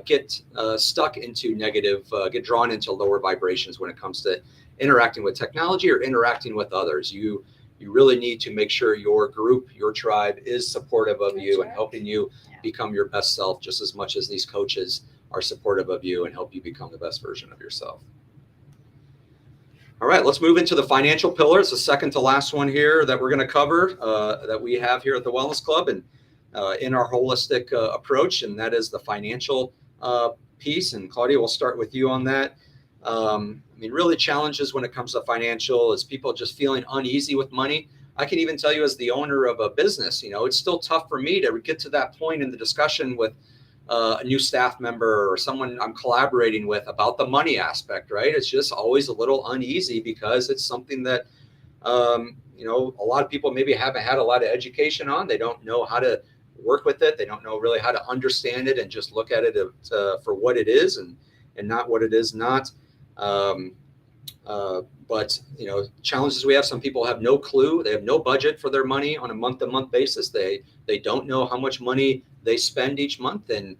get stuck into negative, get drawn into lower vibrations when it comes to interacting with technology or interacting with others. You really need to make sure your group, your tribe is supportive of you and helping you become your best self just as much as these coaches are supportive of you and help you become the best version of yourself. All right, let's move into the financial pillar. It's the second to last one here that we're going to cover, that we have here at the Wellness Club and in our holistic approach, and that is the financial piece. And Claudia, we'll start with you on that. Really challenges when it comes to financial is people just feeling uneasy with money. I can even tell you, as the owner of a business, it's still tough for me to get to that point in the discussion with a new staff member or someone I'm collaborating with about the money aspect, right? It's just always a little uneasy because it's something that, a lot of people maybe haven't had a lot of education on. They don't know how to work with it. They don't know really how to understand it and just look at it for what it is and not what it is not. But challenges we have, some people have no clue. They have no budget for their money on a month-to-month basis. They don't know how much money they spend each month, and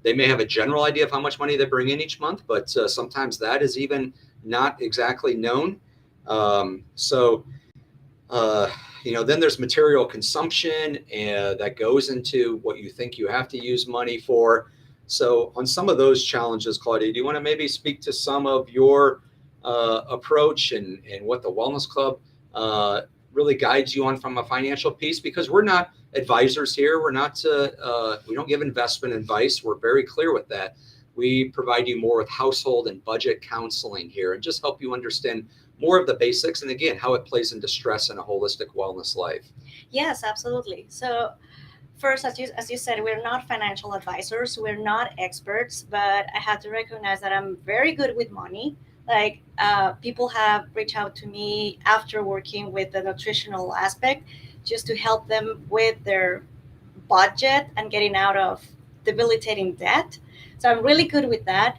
they may have a general idea of how much money they bring in each month, but sometimes that is even not exactly known. Then there's material consumption that goes into what you think you have to use money for. So on some of those challenges, Claudia, do you want to maybe speak to some of your approach and what the Wellness Club really guides you on from a financial piece? Because we're not advisors here. We're not, we don't give investment advice. We're very clear with that. We provide you more with household and budget counseling here and just help you understand more of the basics and again, how it plays into stress in a holistic wellness life. Yes, absolutely. So first, as you said, we're not financial advisors, we're not experts, but I have to recognize that I'm very good with money. Like people have reached out to me after working with the nutritional aspect just to help them with their budget and getting out of debilitating debt. So I'm really good with that.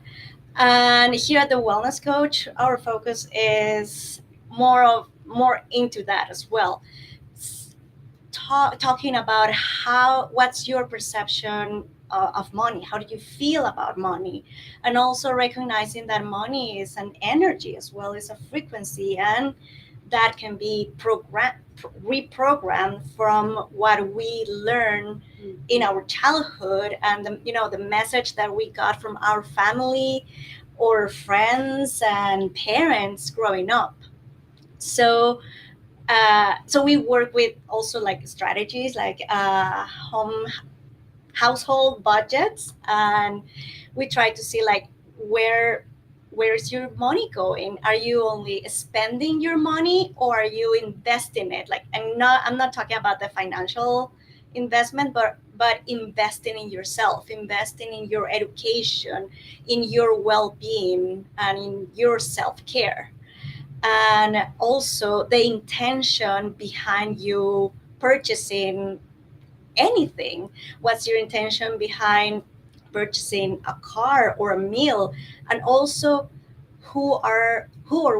And here at the Wellness Coach, our focus is more into that as well. Talking about what's your perception of money, how do you feel about money, and also recognizing that money is an energy as well as a frequency, and that can be reprogrammed from what we learn in our childhood and the message that we got from our family or friends and parents growing up. So we work with also like strategies like household budgets, and we try to see like where's your money going? Are you only spending your money or are you investing it? Like I'm not talking about the financial investment, but investing in yourself, investing in your education, in your well-being, and in your self-care. And also the intention behind you purchasing anything. What's your intention behind purchasing a car or a meal? And also who or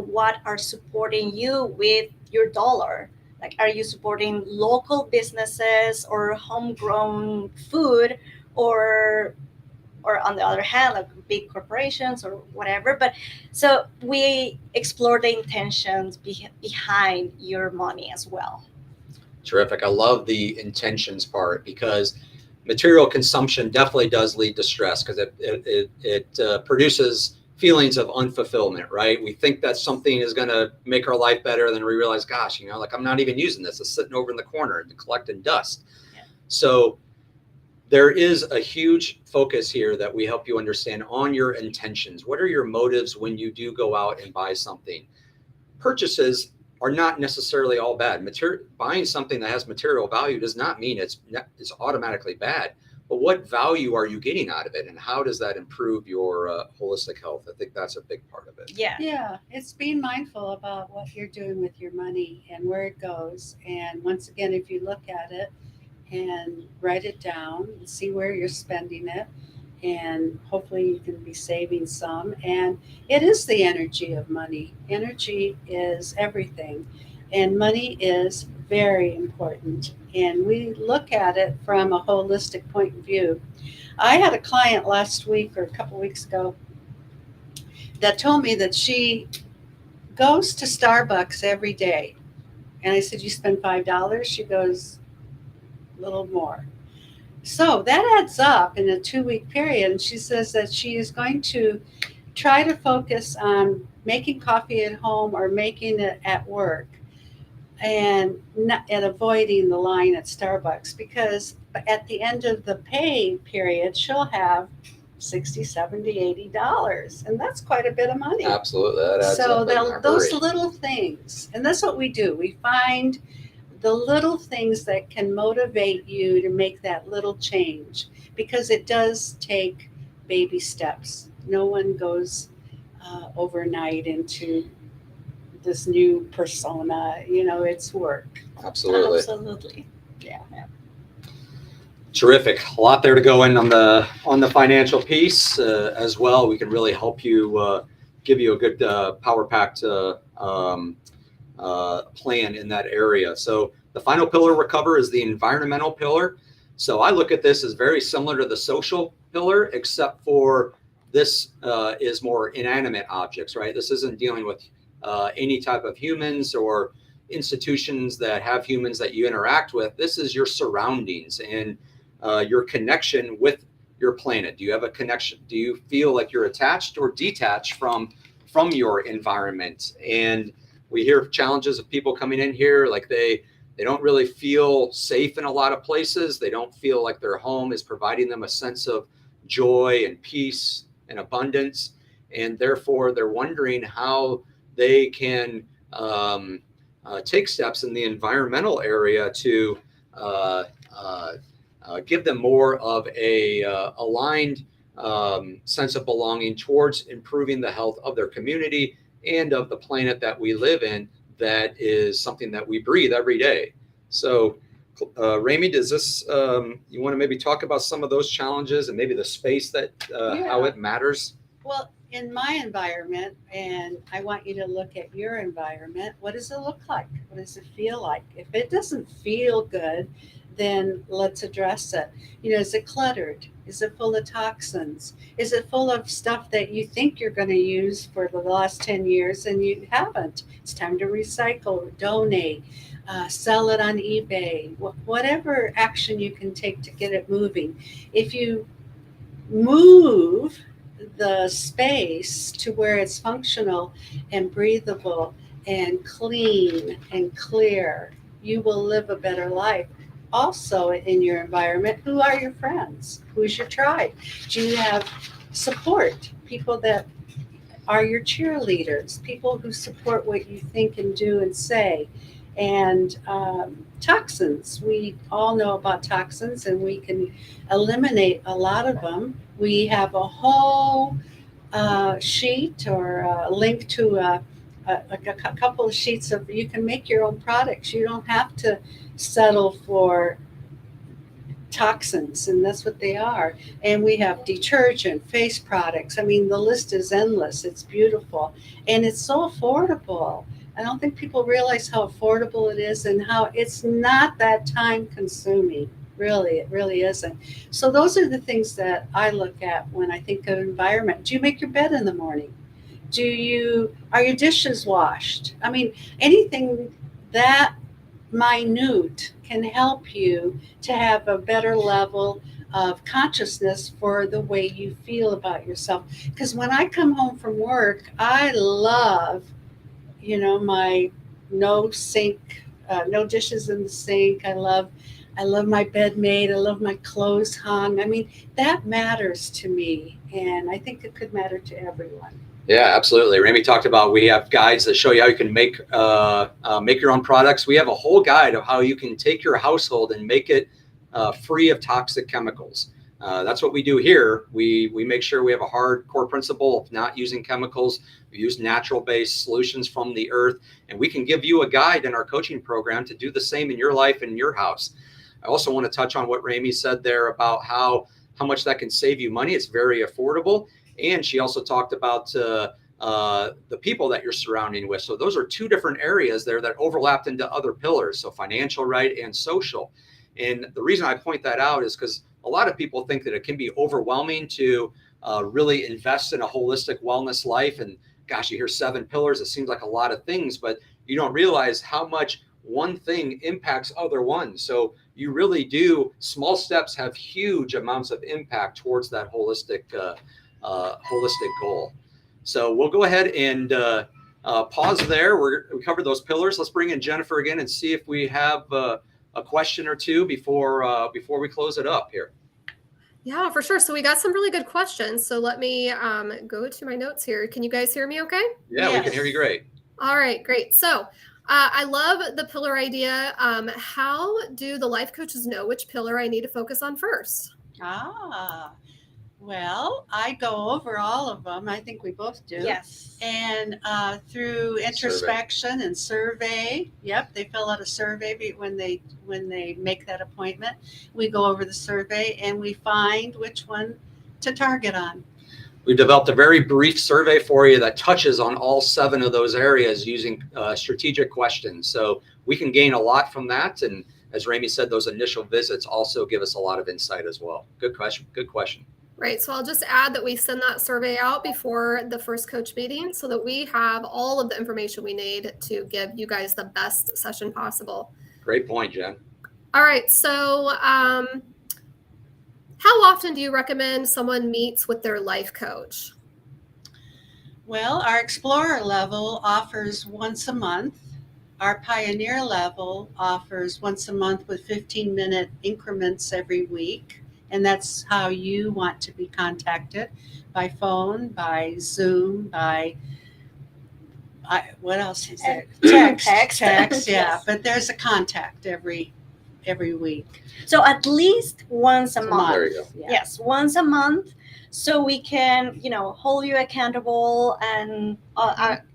what are supporting you with your dollar? Like, are you supporting local businesses or homegrown food, or on the other hand, like big corporations or whatever? But so we explore the intentions behind your money as well. Terrific. I love the intentions part because material consumption definitely does lead to stress because it produces feelings of unfulfillment, right? We think that something is going to make our life better, then we realize, gosh, like I'm not even using this. It's sitting over in the corner and collecting dust. Yeah. So there is a huge focus here that we help you understand on your intentions. What are your motives when you do go out and buy something? Purchases are not necessarily all bad. Buying something that has material value does not mean it's automatically bad. But what value are you getting out of it, and how does that improve your holistic health? I think that's a big part of it. Yeah, it's being mindful about what you're doing with your money and where it goes. And once again, if you look at it and write it down and see where you're spending it, and hopefully you can be saving some. And it is the energy of money. Energy is everything, and money is very important. And we look at it from a holistic point of view. I had a client last week or a couple weeks ago that told me that she goes to Starbucks every day. And I said, you spend $5? She goes, a little more. So that adds up in a 2-week period. And she says that she is going to try to focus on making coffee at home or making it at work and avoiding the line at Starbucks, because at the end of the pay period, she'll have $60, $70, $80. And that's quite a bit of money. Absolutely. That adds so up those little things. And that's what we do. We find the little things that can motivate you to make that little change, because it does take baby steps. No one goes overnight into this new persona. It's work. Absolutely. Yeah. Terrific. A lot there to go in on the financial piece as well. We can really help you give you a good power packed plan in that area. So the final pillar recover is the environmental pillar. So I look at this as very similar to the social pillar, except for this is more inanimate objects, right? This isn't dealing with any type of humans or institutions that have humans that you interact with. This is your surroundings and your connection with your planet? Do you have a connection? Do you feel like you're attached or detached from your environment? And we hear challenges of people coming in here like they don't really feel safe in a lot of places. They don't feel like their home is providing them a sense of joy and peace and abundance, and therefore they're wondering how they can take steps in the environmental area to give them more of a aligned sense of belonging towards improving the health of their community and of the planet that we live in, that is something that we breathe every day. So Rami, does this, you want to maybe talk about some of those challenges and maybe the space that, how it matters? Well, in my environment, and I want you to look at your environment, what does it look like? What does it feel like? If it doesn't feel good, then let's address it. Is it cluttered? Is it full of toxins? Is it full of stuff that you think you're going to use for the last 10 years and you haven't? It's time to recycle, donate, sell it on eBay, whatever action you can take to get it moving. If you move the space to where it's functional and breathable and clean and clear, you will live a better life. Also, in your environment, who are your friends? Who's your tribe? Do you have support? People that are your cheerleaders, people who support what you think and do and say. And toxins, we all know about toxins, and we can eliminate a lot of them. We have a whole sheet or a link to a couple of sheets of, you can make your own products. You don't have to settle for toxins, and that's what they are. And we have detergent, face products. I mean, the list is endless. It's beautiful, and it's so affordable. I don't think people realize how affordable it is and how it's not that time consuming. Really, it really isn't. So those are the things that I look at when I think of environment. Do you make your bed in the morning? Are your dishes washed? I mean, anything that minute can help you to have a better level of consciousness for the way you feel about yourself. Because when I come home from work, I love, my no sink, no dishes in the sink. I love my bed made. I love my clothes hung. I mean, that matters to me, and I think it could matter to everyone. Yeah, absolutely. Rami talked about, we have guides that show you how you can make your own products. We have a whole guide of how you can take your household and make it free of toxic chemicals. That's what we do here. We make sure we have a hard core principle of not using chemicals. We use natural-based solutions from the earth, and we can give you a guide in our coaching program to do the same in your life and your house. I also want to touch on what Rami said there about how much that can save you money. It's very affordable. And she also talked about the people that you're surrounding with. So those are two different areas there that overlapped into other pillars. So financial, right, and social. And the reason I point that out is because a lot of people think that it can be overwhelming to really invest in a holistic wellness life. And gosh, you hear 7 pillars. It seems like a lot of things, but you don't realize how much one thing impacts other ones. So you really do. Small steps have huge amounts of impact towards that holistic goal. So we'll go ahead and pause there. We covered those pillars. Let's bring in Jennifer again and see if we have a question or two before we close it up here. Yeah, for sure. So we got some really good questions. So let me go to my notes here. Can you guys hear me okay? Yeah, yes. We can hear you great. All right, great. So I love the pillar idea. How do the life coaches know which pillar I need to focus on first? Well, I go over all of them. I think we both do. Yes. And through introspection and survey, they fill out a survey when they make that appointment. We go over the survey and we find which one to target on. We've developed a very brief survey for you that touches on all 7 of those areas using strategic questions. So we can gain a lot from that. And as Rami said, those initial visits also give us a lot of insight as well. Good question. Good question. Right. So I'll just add that we send that survey out before the first coach meeting so that we have all of the information we need to give you guys the best session possible. Great point, Jen. All right. So How often do you recommend someone meets with their life coach? Well, our Explorer level offers once a month. Our Pioneer level offers once a month with 15-minute increments every week. And that's how you want to be contacted, by phone, by Zoom, by what else is there? Text, yeah. Yes. But there's a contact every week. So at least once a It's a month. There you go. Yeah. Yes, once a month, so we can, hold you accountable and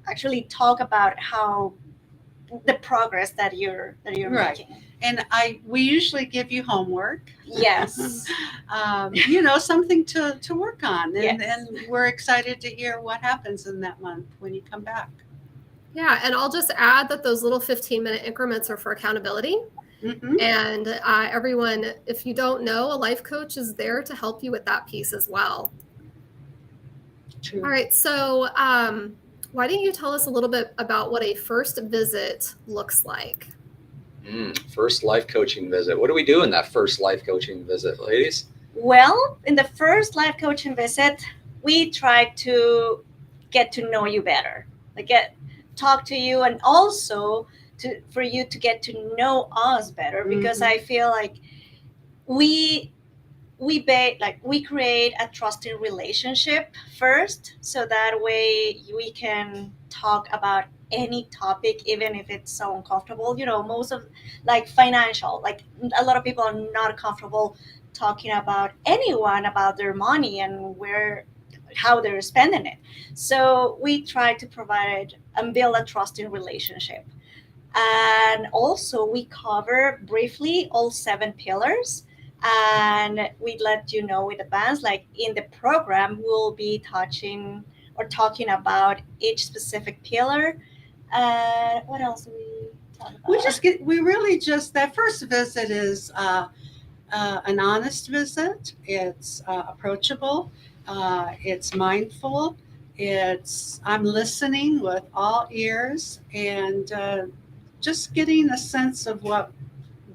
actually talk about how the progress that you're Right. making. And we usually give you homework. Yes. Something to work on. And, Yes. and we're excited to hear what happens in that month when you come back. Yeah, and I'll just add that those little 15-minute increments are for accountability. Mm-hmm. And everyone, if you don't know, a life coach is there to help you with that piece as well. True. All right, so why don't you tell us a little bit about what a first visit looks like? First life coaching visit. What do we do in that first life coaching visit, ladies? Well, in the first life coaching visit, we try to get to know you better, talk to you, and also for you to get to know us better, because I feel like we create a trusting relationship first, so that way we can talk about any topic, even if it's so uncomfortable. Most of financial, a lot of people are not comfortable talking about their money and how they're spending it. So we try to provide and build a trusting relationship. And also we cover briefly all 7 pillars, and we let you know in advance, in the program we'll be touching or talking about each specific pillar. What else do we talk about? That first visit is an honest visit. It's approachable. It's mindful. I'm listening with all ears, and just getting a sense of what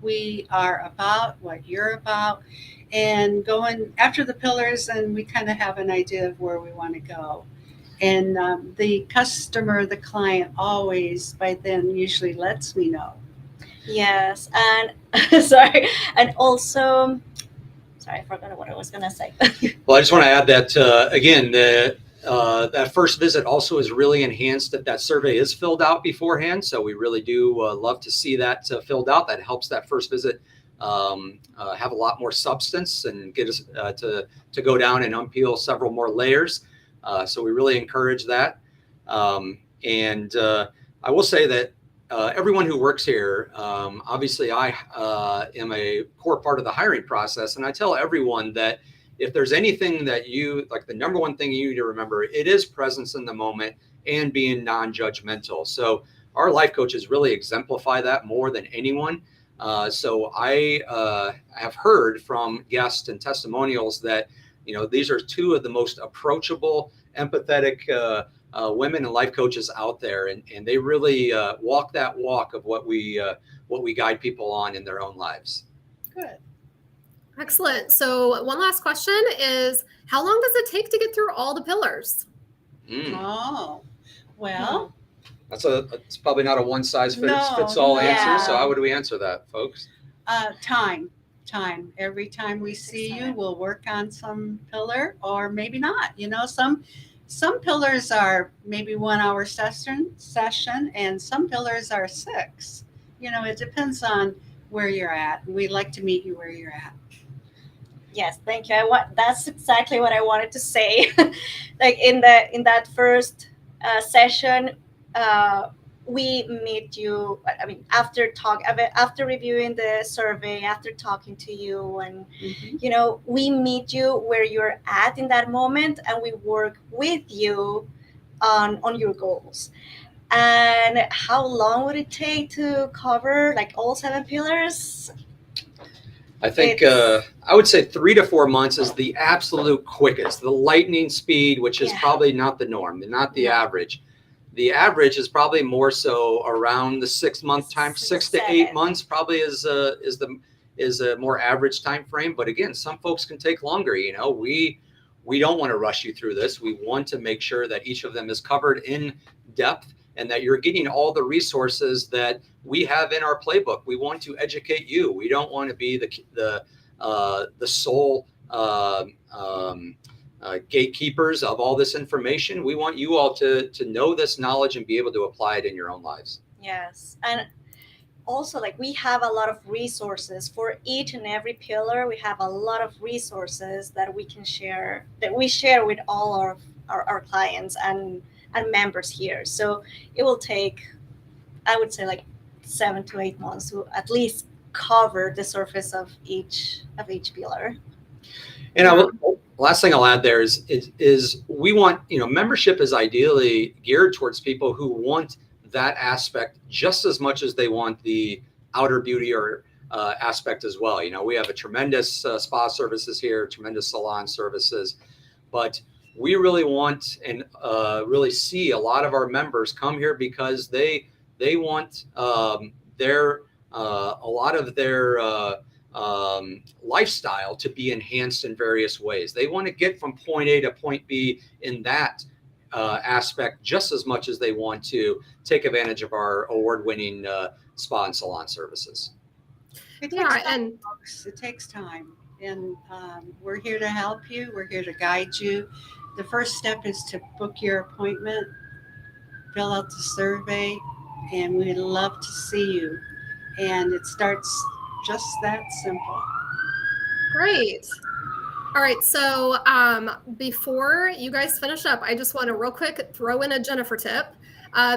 we are about, what you're about, and going after the pillars, and we kind of have an idea of where we want to go. And the client always by then usually lets me know. Yes, and sorry, and also, I forgot what I was going to say. Well, I just want to add that, again, that first visit also is really enhanced if that survey is filled out beforehand. So we really do love to see that filled out. That helps that first visit have a lot more substance and get us to go down and unpeel several more layers. So we really encourage that. And I will say that everyone who works here, obviously I am a core part of the hiring process. And I tell everyone that if there's anything that the number one thing you need to remember, it is presence in the moment and being non-judgmental. So our life coaches really exemplify that more than anyone. So I have heard from guests and testimonials that, these are 2 of the most approachable, empathetic women and life coaches out there. And they really walk that walk of what we guide people on in their own lives. Good. Excellent. So one last question is, how long does it take to get through all the pillars? Oh, well. It's probably not a one size fits all answer. So how would we answer that, folks? Time. Every time we see you, we'll work on some pillar, or maybe not. Some pillars are maybe 1 hour session, and some pillars are 6. It depends on where you're at. And we'd like to meet you where you're at. Yes, thank you. That's exactly what I wanted to say. in that first session, we meet you. I mean, after reviewing the survey, after talking to you, and we meet you where you're at in that moment, and we work with you on your goals. And how long would it take to cover all 7 pillars? I think I would say 3 to 4 months is the absolute quickest, the lightning speed, which is probably not the norm, not the average. The average is probably more so around the 6 month time. 6 to 8 months probably is is a more average time frame. But again, some folks can take longer. We don't want to rush you through this. We want to make sure that each of them is covered in depth and that you're getting all the resources that we have in our playbook. We want to educate you. We don't want to be the sole gatekeepers of all this information. We want you all to know this knowledge and be able to apply it in your own lives. Yes. And also, like, we have a lot of resources for each and every pillar. We have a lot of resources that we can share, that we share with all our clients and members here. So it will take, I would say, like 7 to 8 months to at least cover the surface of each pillar. And last thing I'll add there is we want, membership is ideally geared towards people who want that aspect just as much as they want the outer beauty or aspect as well. We have a tremendous spa services here, tremendous salon services, but we really want and really see a lot of our members come here because they want a lot of their lifestyle to be enhanced in various ways. They want to get from point A to point B in that aspect just as much as they want to take advantage of our award-winning spa and salon services. It takes time, folks. It takes time. And we're here to help you. We're here to guide you. The first step is to book your appointment, fill out the survey, and we'd love to see you. And it starts just that simple. Great. All right. So before you guys finish up, I just want to real quick throw in a Jennifer tip.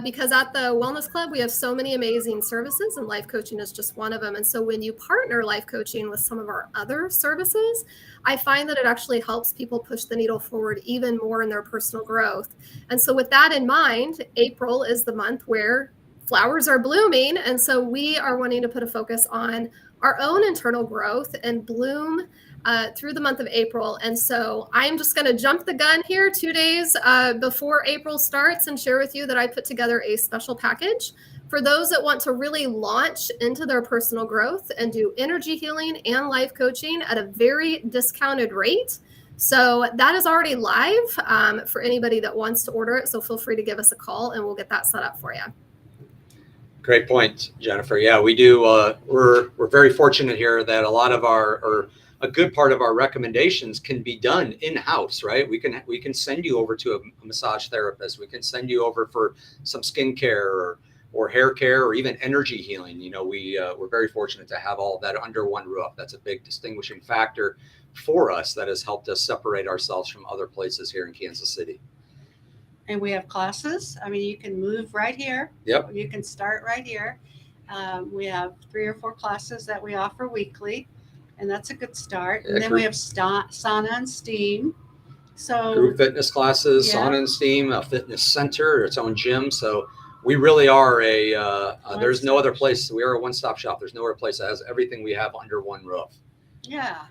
Because at the Wellness Club, we have so many amazing services, and life coaching is just one of them. And so when you partner life coaching with some of our other services, I find that it actually helps people push the needle forward even more in their personal growth. And so with that in mind, April is the month where flowers are blooming. And so we are wanting to put a focus on our own internal growth and bloom through the month of April. And so I'm just going to jump the gun here 2 days before April starts and share with you that I put together a special package for those that want to really launch into their personal growth and do energy healing and life coaching at a very discounted rate. So that is already live for anybody that wants to order it. So feel free to give us a call and we'll get that set up for you. Great point, Jennifer. Yeah, we do. We're very fortunate here that a lot of a good part of our recommendations can be done in-house, right? We can send you over to a massage therapist. We can send you over for some skincare or hair care or even energy healing. We're very fortunate to have all of that under one roof. That's a big distinguishing factor for us that has helped us separate ourselves from other places here in Kansas City. And we have classes. I mean, you can move right here. Yep. You can start right here. We have 3 or 4 classes that we offer weekly. And that's a good start. And then we have sauna and steam. So group fitness classes, sauna and steam, a fitness center, its own gym. So we really are there's no other place. We are a one-stop shop. There's no other place that has everything we have under one roof. Yeah.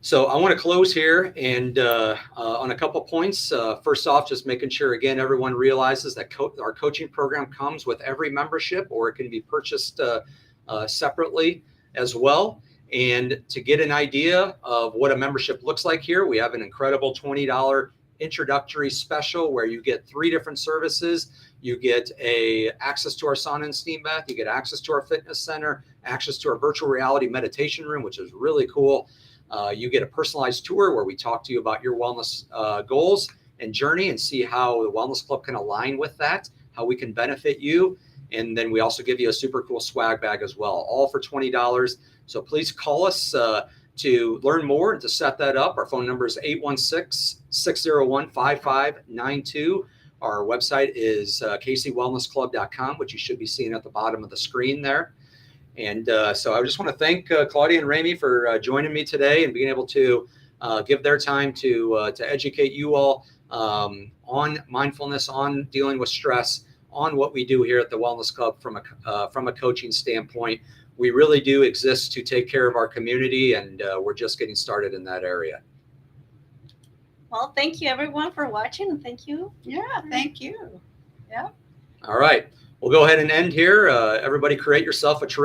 So I want to close here and on a couple points. First off, just making sure, again, everyone realizes that our coaching program comes with every membership, or it can be purchased separately as well. And to get an idea of what a membership looks like here, we have an incredible $20 introductory special where you get 3 different services. You get access to our sauna and steam bath. You get access to our fitness center, access to our virtual reality meditation room, which is really cool. You get a personalized tour where we talk to you about your wellness goals and journey and see how the Wellness Club can align with that, how we can benefit you. And then we also give you a super cool swag bag as well, all for $20. So please call us to learn more and to set that up. Our phone number is 816-601-5592. Our website is kcwellnessclub.com, which you should be seeing at the bottom of the screen there. And so I just want to thank Claudia and Ramey for joining me today and being able to give their time to educate you all on mindfulness, on dealing with stress, on what we do here at the Wellness Club from a coaching standpoint. We really do exist to take care of our community, and we're just getting started in that area. Well, thank you everyone for watching, and thank you. Yeah, thank you. Yeah. All right. We'll go ahead and end here. Everybody create yourself a terrific